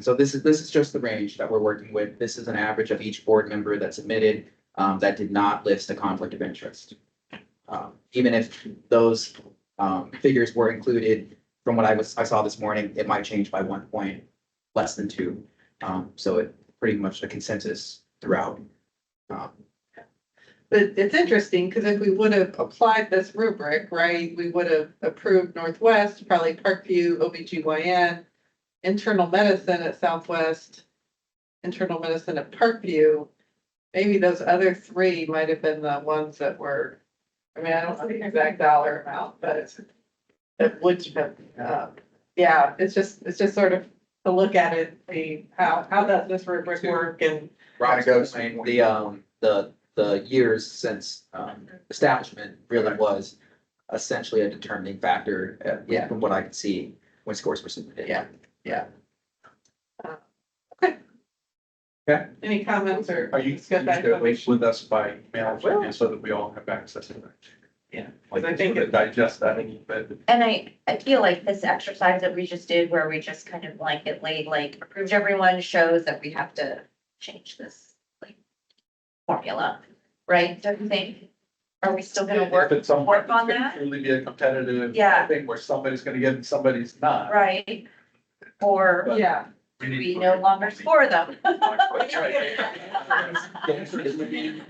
so this is just the range that we're working with. This is an average of each board member that submitted that did not list a conflict of interest. Even if those figures were included from what I saw this morning, it might change by 1 point less than 2. So it pretty much a consensus throughout. But it's interesting, because if we would have applied this rubric, right, we would have approved Northwest, probably Parkview, OBGYN, internal medicine at Southwest, internal medicine at Parkview. Maybe those other 3 might have been the ones that were, I mean, I don't know the exact dollar amount, but it would have, yeah, it's just sort of to look at it, see how does this rubric work, and Rob's saying the years since establishment really was essentially a determining factor, Yeah. from what I could see when scores were submitted. yeah. Okay. Okay. Any comments or? Are you discuss that going to link information? with us by mail so that we all have access to that? Yeah, Like, I think sort of digest that a little bit. And I feel like this exercise that we just did, where we just kind of blanketly like approved everyone, shows that we have to change this like formula, right? Don't you think? Are we still gonna work If it's something work that's on gonna that? truly be a competitive Yeah. thing where somebody's gonna get it and somebody's not. Right? Or Yeah. we no longer score them?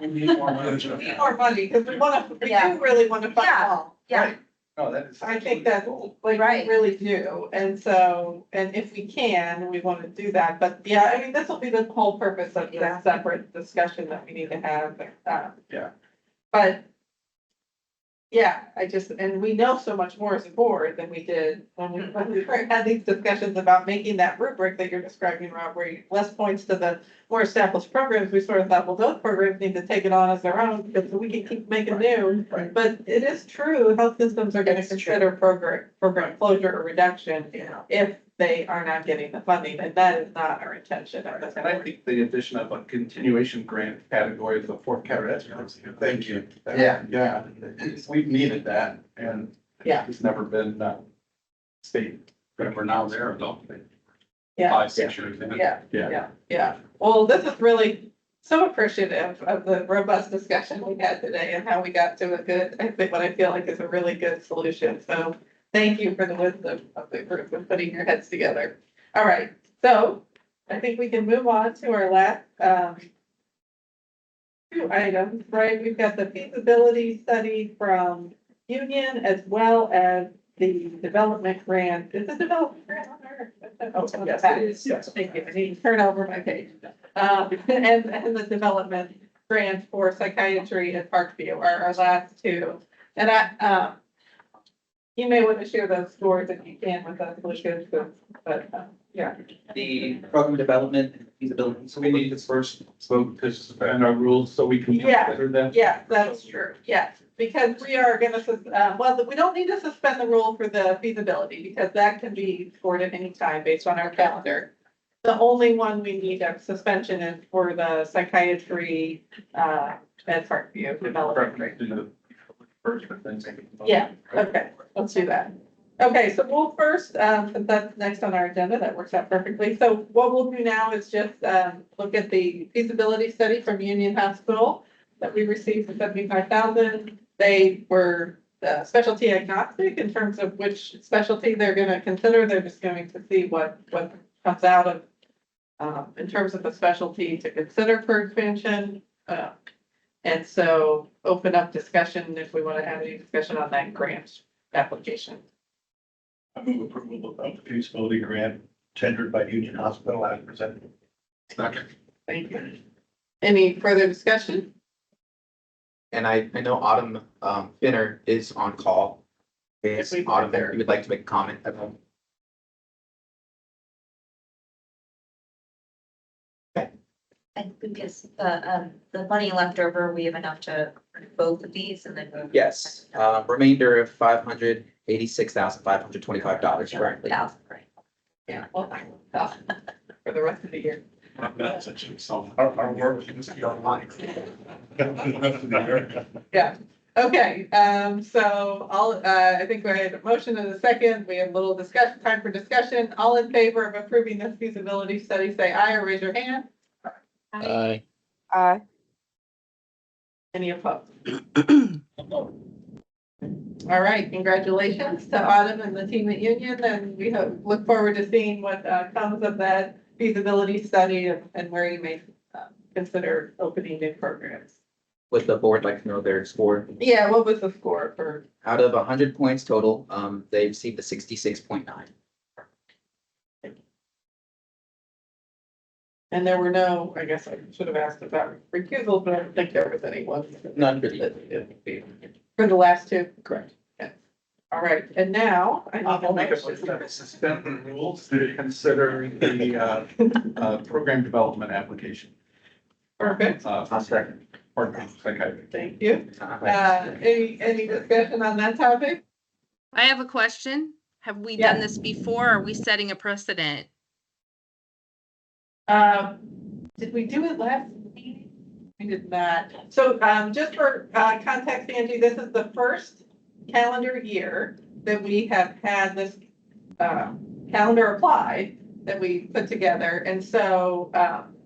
We need more money. We need more money, because we Yeah. do really want to fund Yeah. all. Yeah, No, that is. I think that's, like, we Right. really do, and so, and if we can, we want to do that, but yeah, I mean, this will be the whole purpose of Yeah. that separate discussion that we need to have. Yeah. But, yeah, and we know so much more as a board than we did when we first had these discussions about making that rubric that you're describing, Rob, where less points to the more established programs. We sort of thought, well, those programs need to take it on as their own, because we can keep making new. Right. But it is true, health systems are gonna It's true. consider program closure or reduction if they are not getting the funding, and that is not our intention at this And I point. think the addition of a continuation grant category is the 4th category. That's really good. Thank you. Yeah. Yeah, we've needed that and Yeah. it's never been stated, but we're now there, don't we? Yeah. 5-6 years in. Yeah. Yeah. Yeah, well, this is really so appreciative of the robust discussion we had today and how we got to a good, I think what I feel like is a really good solution. So thank you for the wisdom of the group and putting your heads together. All right, so I think we can move on to our last, 2 items, right? We've got the feasibility study from Union as well as the development grant. Is the development grant on there? Oh, yes, it is. Yes. Thank you. I need to turn over my page. And the development grant for psychiatry at Parkview are our last 2. And you may want to share those scores if you can with us, Lucas, but, yeah. The program development and feasibility. So we need to first vote to suspend our rules so we can Yeah. consider them. Yeah, that's true, yes, because we are gonna, well, we don't need to suspend the rule for the feasibility, because that can be scored at any time based on our calendar. The only one we need a suspension is for the psychiatry, at Parkview development. Correct. Do the first, but then take it. Yeah, okay, let's do that. Okay, so we'll first, since that's next on our agenda, that works out perfectly. So what we'll do now is just, look at the feasibility study from Union Hospital that we received for 75,000. They were specialty agnostic in terms of which specialty they're gonna consider. They're just going to see what comes out of, in terms of the specialty to consider for expansion. And so open up discussion if we want to have any discussion on that grant application. I move approval of the feasibility grant tendered by Union Hospital as presented. Second. Thank you. Any further discussion? And I know Autumn Finner is on call. Is If we- Autumn there? You would like to make a comment about? and because the money left over, we have enough to approve both of these and then move. Yes, remainder of $586,525 currently. $1,000, right? Yeah. Well, for the rest of the year. That's a so. Our work is online. Yeah. Okay, so I think we had a motion and a second. We have a little discussion, time for discussion. All in favor of approving this feasibility study, say aye or raise your hand. Aye. Aye. Any opposed? All right, congratulations to Autumn and the team at Union, and we look forward to seeing what comes of that feasibility study and where you may consider opening new programs. Would the board like to know their score? Yeah, what was the score for? Out of 100 points total, they received a 66.9. And there were no, I guess I should have asked about recusals, but I don't think there was anyone. None for the. For the last two. Correct. All right, and now I need I'll a make a motion motion. that we suspend the rules to consider the program development application. Perfect, For second. Pardon me, second. thank you. Any discussion on that topic? I have a question. Have we done this before? Are we setting a precedent? Did we do it last meeting? We did not. So, just for, context, Angie, this is the first calendar year that we have had this, calendar applied that we put together. And so,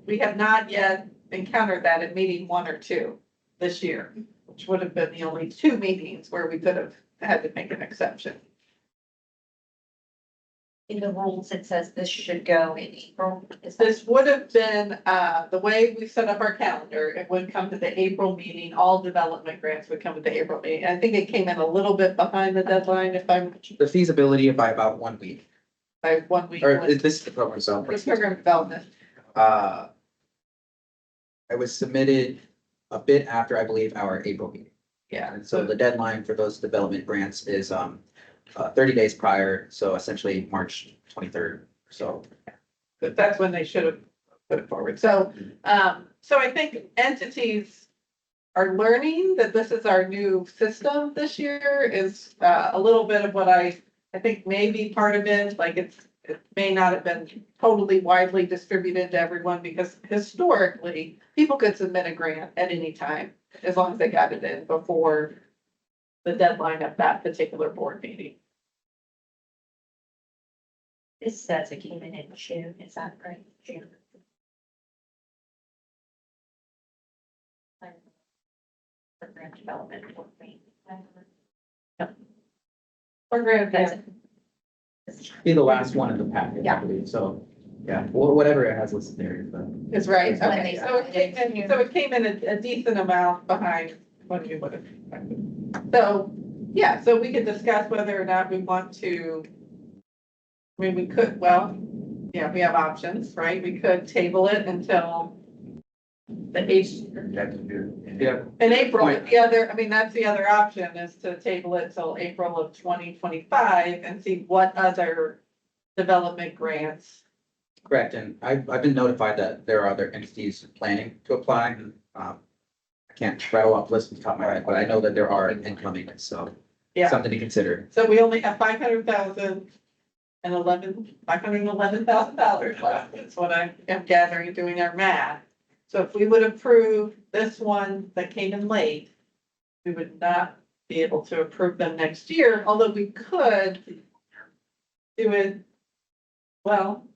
we have not yet encountered that at meeting 1 or 2 this year, which would have been the only 2 meetings where we could have had to make an exception. In the rules, it says this should go in April. This would have been, the way we set up our calendar, it would come to the April meeting, all development grants would come to the April meeting. I think it came in a little bit behind the deadline if I'm The feasibility by about 1 week, by 1 week. or this is the program itself. This program development, It was submitted a bit after, I believe, our April meeting. yeah. And so the deadline for those development grants is 30 days prior, so essentially March 23rd. So But that's when they should have put it forward. So, so I think entities are learning that this is our new system this year is, a little bit of what I think may be part of it, like it may not have been totally widely distributed to everyone because historically, people could submit a grant at any time as long as they got it in before the deadline of that particular board meeting. This says it came in June, is that right? June. Program development. Program, That's yeah, be the last one in the package, I Yeah. believe. So, yeah, whatever it has listed there. But is right. It's when Okay, they so it came in, so it came in a decent amount behind what we would have expected. So, yeah, so we could discuss whether or not we want to. I mean, we could, well, yeah, we have options, right? We could table it until the yeah, in April, but the other, I mean, that's the other option is to table it till April of 2025 and see what other development grants. correct. And I've been notified that there are other entities planning to apply. I can't rattle off lists off the top of my head, but I know that there are incoming, so Yeah, something to consider. so we only have $500,000 and $511,000 left. That's what I am gathering, doing our math. So if we would approve this one that came in late, we would not be able to approve them next year, although we could do it. Well,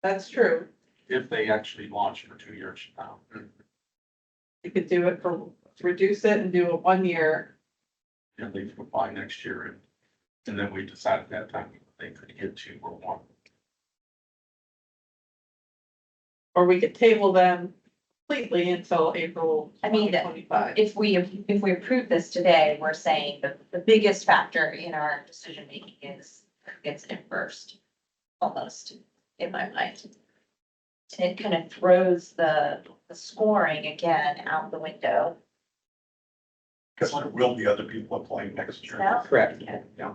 that's true. If they actually launch for 2 years from now. You could do it for, reduce it and do a 1 year. And they can apply next year and then we decide at that time if they could get 2 or 1. Or we could table them completely until April I mean, 2025. If we approve this today, we're saying the biggest factor in our decision making is gets in first, almost, in my mind. And it kind of throws the scoring again out the window. Because there will be other people applying next year. Yeah. Correct. Yeah. Yeah.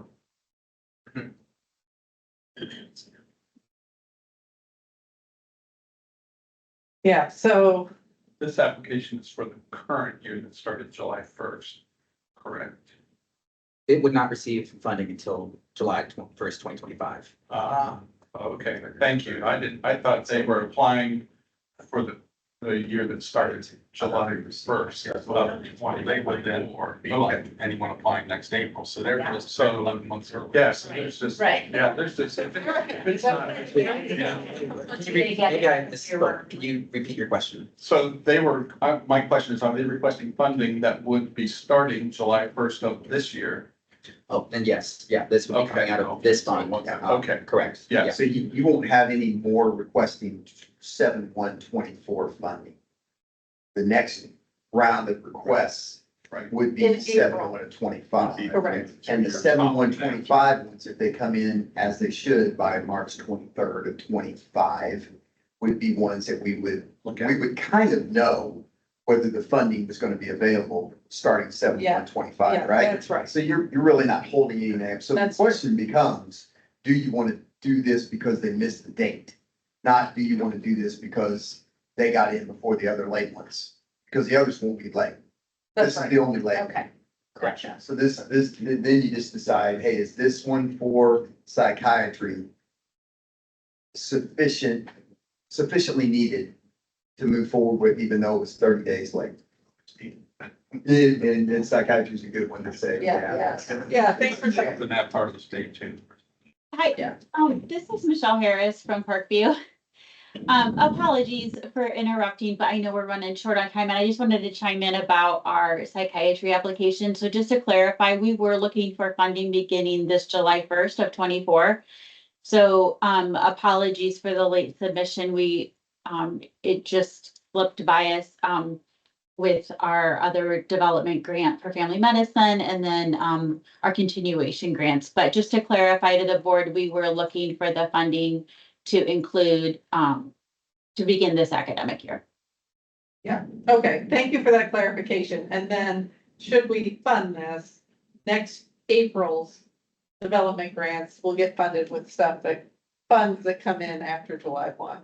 Yeah, so, This application is for the current year that started July 1st, correct? It would not receive funding until July 1st, 2025. Okay, thank you. I thought they were applying for the the year that started July first. They would then be like anyone applying next April, so they're just so 11 months early. Yes, there's just, Right. yeah, there's just. If it's not, Maybe I misspoke. Can you repeat your question? So they were, my question is, are they requesting funding that would be starting July first of this year? Oh, then yes, yeah, this would be coming out of this fund. Okay. Correct. Yeah. So you won't have any more requesting 7/1/24 funding. The next round of requests Right. would be In April. 7/1/25. Correct. And the 7/1/25 ones, if they come in as they should by March 23rd of 25, would be ones that we would kind of know whether the funding was going to be available starting 7/1/25, Yeah, right? that's right. So you're really not holding any names. So the That's- question becomes, do you want to do this because they missed the date? Not, do you want to do this because they got in before the other late ones? Because the others won't be late. That's This is right. the only late. Okay, gotcha. So then you just decide, hey, is this one for psychiatry sufficiently needed to move forward with, even though it was 30 days late? And psychiatry is a good one to say. Yeah. Thanks for sharing. In that part of the state too. Hi, this is Michelle Harris from Parkview. Apologies for interrupting, but I know we're running short on time and I just wanted to chime in about our psychiatry application. So just to clarify, we were looking for funding beginning this July 1st of 24. So, apologies for the late submission. It just slipped by us, with our other development grant for family medicine and then our continuation grants. But just to clarify to the board, we were looking for the funding to include to begin this academic year. Okay, thank you for that clarification. And then should we fund this, next April's development grants will get funded with funds that come in after July 1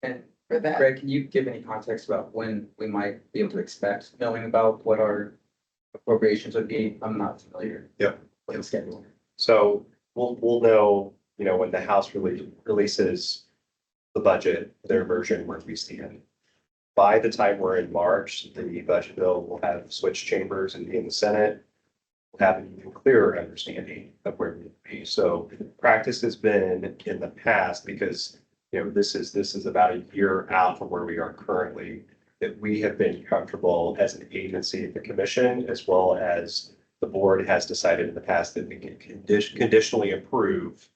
And for that. Greg, can you give any context about when we might be able to expect knowing about what our appropriations would be? I'm not familiar. Yep. With the schedule. So we'll know, when the House releases the budget, their version where we stand. By the time we're in March, the budget bill will have switched chambers and be in the Senate. We'll have an even clearer understanding of where we need to be. So practice has been in the past, because this is about a year out from where we are currently, that we have been comfortable as an agency, the commission, as well as the board has decided in the past that we can conditionally approve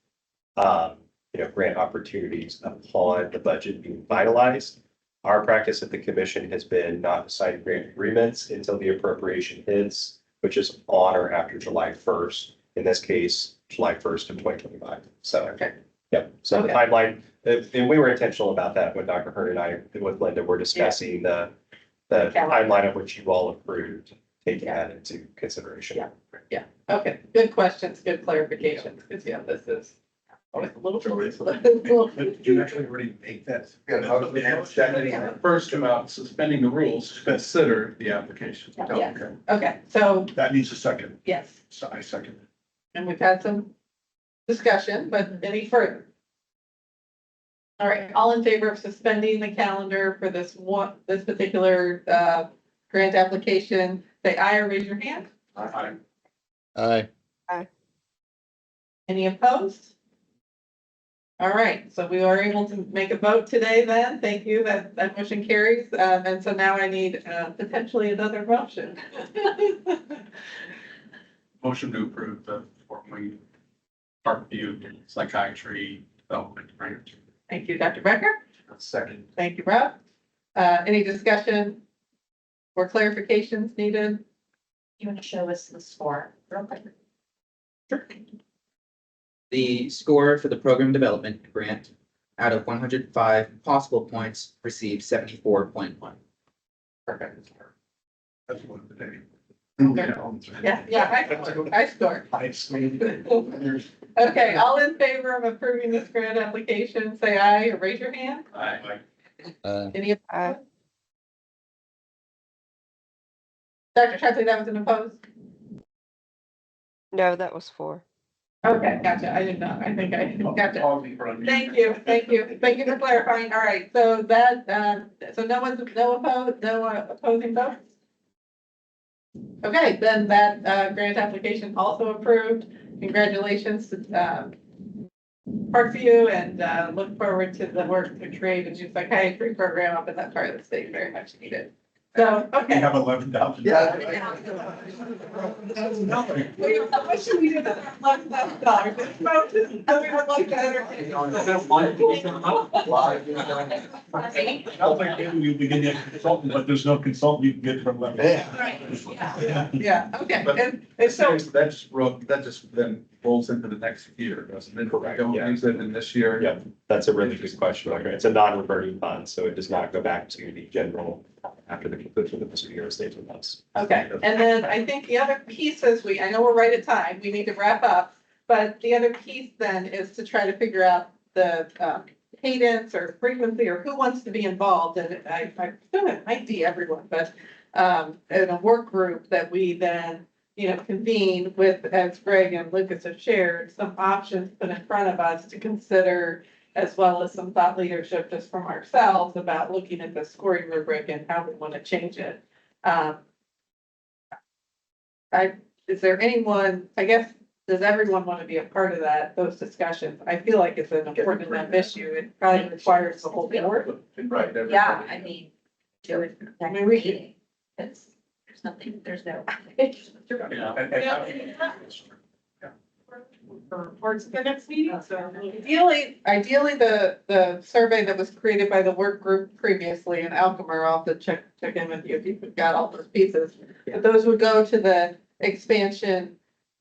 grant opportunities upon the budget being finalized. Our practice at the commission has been not to sign grant agreements until the appropriation hits, which is on or after July 1st, in this case, July 1st of 2025. So, Okay. Yep. So the Okay. timeline, and we were intentional about that when Dr. Hearn and I, with Linda, were discussing the timeline of which you all approved, taking that into consideration. Yeah. Okay, good questions, good clarifications, because this is always a little. Did you actually already make that? First about suspending the rules to consider the application. Yeah. Okay, so, That needs a second. yes, So I second. and we've had some discussion, but any further? All right, all in favor of suspending the calendar for this particular grant application, say aye or raise your hand. Aye. Any opposed? All right, so we are able to make a vote today then. Thank you, that motion carries. And so now I need potentially another motion. Motion to approve the formally Parkview Psychiatry Development Grant. Thank you, Dr. Becker. Second. Thank you, Rob. Any discussion or clarifications needed? You want to show us the score real quick? Sure. The score for the program development grant out of 105 possible points received 74.1. Perfect. That's one of the day. Yeah, I score. Okay, all in favor of approving this grant application, say aye or raise your hand. Aye. Any opposed? Dr. Tretley, that was an opposed? No, that was 4. Okay, gotcha. I didn't know. I think I gotcha. Pause me for a minute. Thank you for clarifying. All right, so that, so no opposing votes? Okay, then that, grant application also approved. Congratulations to, Parkview, and, look forward to the work to create a new psychiatry program up in that part of the state, very much needed. So, We okay. have 11,000. What should we do with that $11,000? We would like to entertain. Sounds like maybe you begin a consultant, but there's no consultant you can get from them. Yeah, okay, and so, That just then rolls into the next year, doesn't it? Correct, Don't yeah. use it in this year. Yeah, that's a really good question. Okay, it's a non-reverting fund, so it does not go back to the general after the conclusion of the fiscal year. It stays with us. okay, and then I think the other pieces, I know we're right at time, we need to wrap up. But the other piece then is to try to figure out the cadence or frequency or who wants to be involved. And I feel it might be everyone, but in a work group that we then, convene with, as Greg and Lucas have shared, some options put in front of us to consider, as well as some thought leadership just from ourselves about looking at the scoring rubric and how we want to change it. Is there anyone, I guess, does everyone want to be a part of those discussions? I feel like it's an important enough issue. It probably requires the whole board. Right. Yeah, I mean, do it. I mean, we could- meeting. There's nothing, there's no. For reports at the next meeting, so. Ideally, the survey that was created by the work group previously in Alchemer, I'll have to check in with you if you've got all those pieces. But those would go to the expansion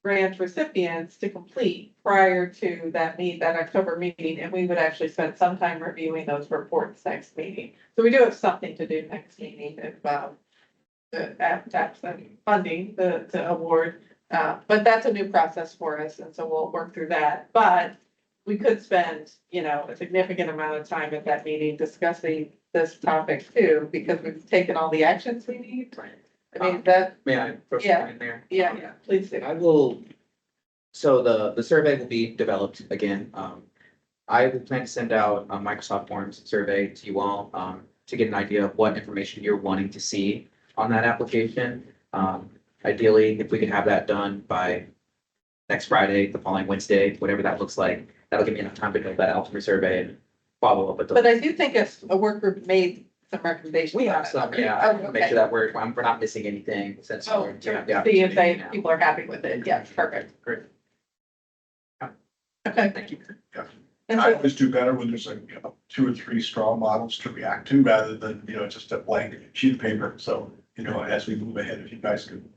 grant recipients to complete prior to that October meeting, and we would actually spend some time reviewing those reports next meeting. So we do have something to do next meeting if, absent funding to award. But that's a new process for us, and so we'll work through that. But we could spend, a significant amount of time at that meeting discussing this topic too, because we've taken all the actions we need. I mean, May I throw Yeah. something in there? yeah, please do. I will, so the survey will be developed again. I will plan to send out a Microsoft Forms survey to you all, to get an idea of what information you're wanting to see on that application. Ideally, if we could have that done by next Friday, the following Wednesday, whatever that looks like, that'll give me enough time to build that Alchemy survey and follow up with But those. I do think a work group made some recommendations. We on have it. some, Okay. yeah, Oh, make okay. sure that we're not missing anything since. Oh, we're- to yeah, see if yeah. people are happy with it. Yes, perfect. Great. Okay. Thank you. And I so- always do better when there's like, 2 or 3 strong models to react to rather than, just a blank sheet of paper. So, as we move ahead, if you guys could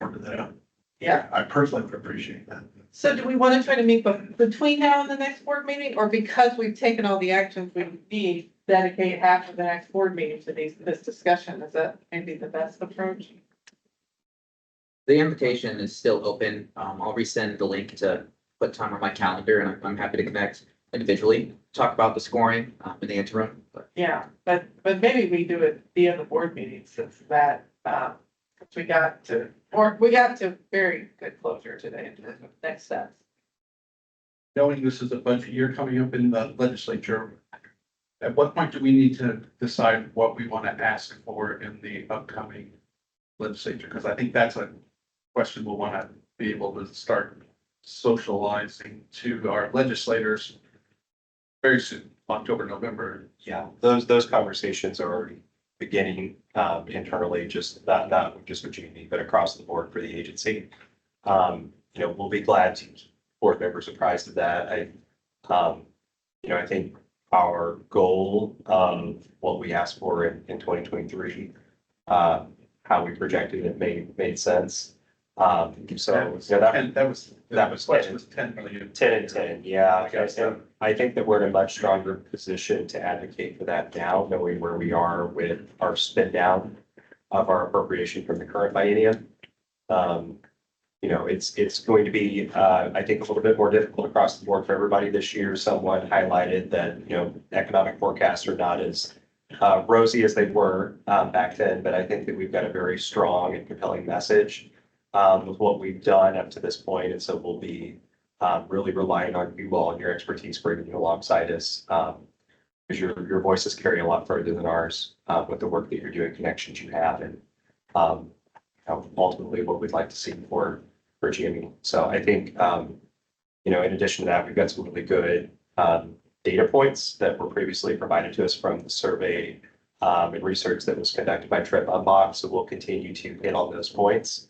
work that out. Yeah. I personally would appreciate that. So do we want to try to meet between now and the next board meeting, or because we've taken all the actions we need, dedicate half of the next board meeting to this discussion? Is that maybe the best approach? The invitation is still open. I'll resend the link to put time on my calendar, and I'm happy to connect individually, talk about the scoring, in the interim. But Yeah, but maybe we do it via the board meeting since that, we got to very good closure today in terms of next steps. Knowing this is a budget year coming up in the legislature, at what point do we need to decide what we want to ask for in the upcoming legislature? Because I think that's a question we'll want to be able to start socializing to our legislators very soon, October, November. Yeah, those conversations are already beginning internally, just not just with GME, but across the board for the agency. We'll be glad to keep board members apprised of that. I think our goal, what we asked for in 2023, how we projected it made sense. That was 10 million. 10 and 10, yeah. I guess so. And I think that we're in a much stronger position to advocate for that now, knowing where we are with our spend down of our appropriation from the current biennium. It's going to be, I think, a little bit more difficult across the board for everybody this year. Someone highlighted that, economic forecasts are not as rosy as they were back then, but I think that we've got a very strong and compelling message with what we've done up to this point, and so we'll be really relying on you all and your expertise bringing you alongside us. Because your voices carry a lot further than ours, with the work that you're doing, connections you have, and ultimately what we'd like to see for GME. So I think, in addition to that, we've got some really good data points that were previously provided to us from the survey and research that was conducted by Trip Unbox. So we'll continue to hit on those points.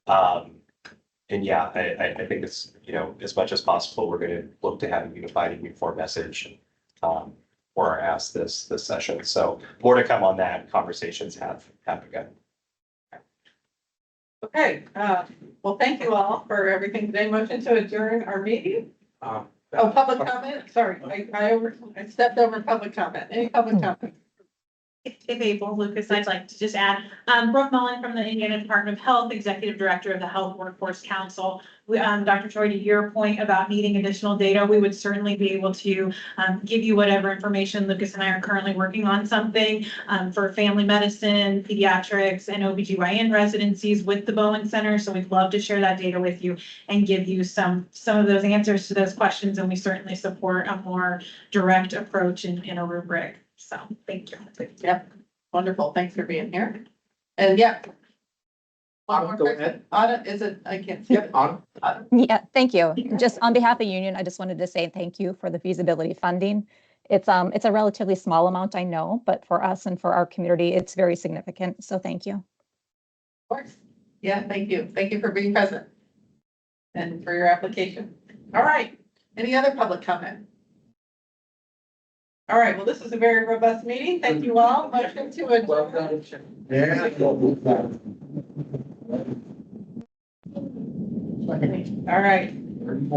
And yeah, I think it's, as much as possible, we're going to look to have a unified and uniform message for our ask this session. So more to come on that. Conversations have begun. Okay, well, thank you all for everything today. Motion to adjourn our meeting. Oh, public comment, sorry, I stepped over public comment. Any public comment? If April Lucas, I'd like to just add, Brooke Mullen from the Indiana Department of Health, Executive Director of the Health Workforce Council. Dr. Troy, to your point about needing additional data, we would certainly be able to give you whatever information. Lucas and I are currently working on something for family medicine, pediatrics, and OBGYN residencies with the Bowen Center. So we'd love to share that data with you and give you some of those answers to those questions. And we certainly support a more direct approach in a rubric. So thank you. Yep, wonderful. Thanks for being here. And yeah. Autumn, go ahead. Autumn, is it, I can't see. Yep, Autumn. Yeah, thank you. Just on behalf of Union, I just wanted to say thank you for the feasibility funding. It's a relatively small amount, I know, but for us and for our community, it's very significant. So thank you. Of course. Yeah, thank you. Thank you for being present and for your application. All right. Any other public comment? All right, well, this is a very robust meeting. Thank you all. Motion to adjourn. Yeah. All right.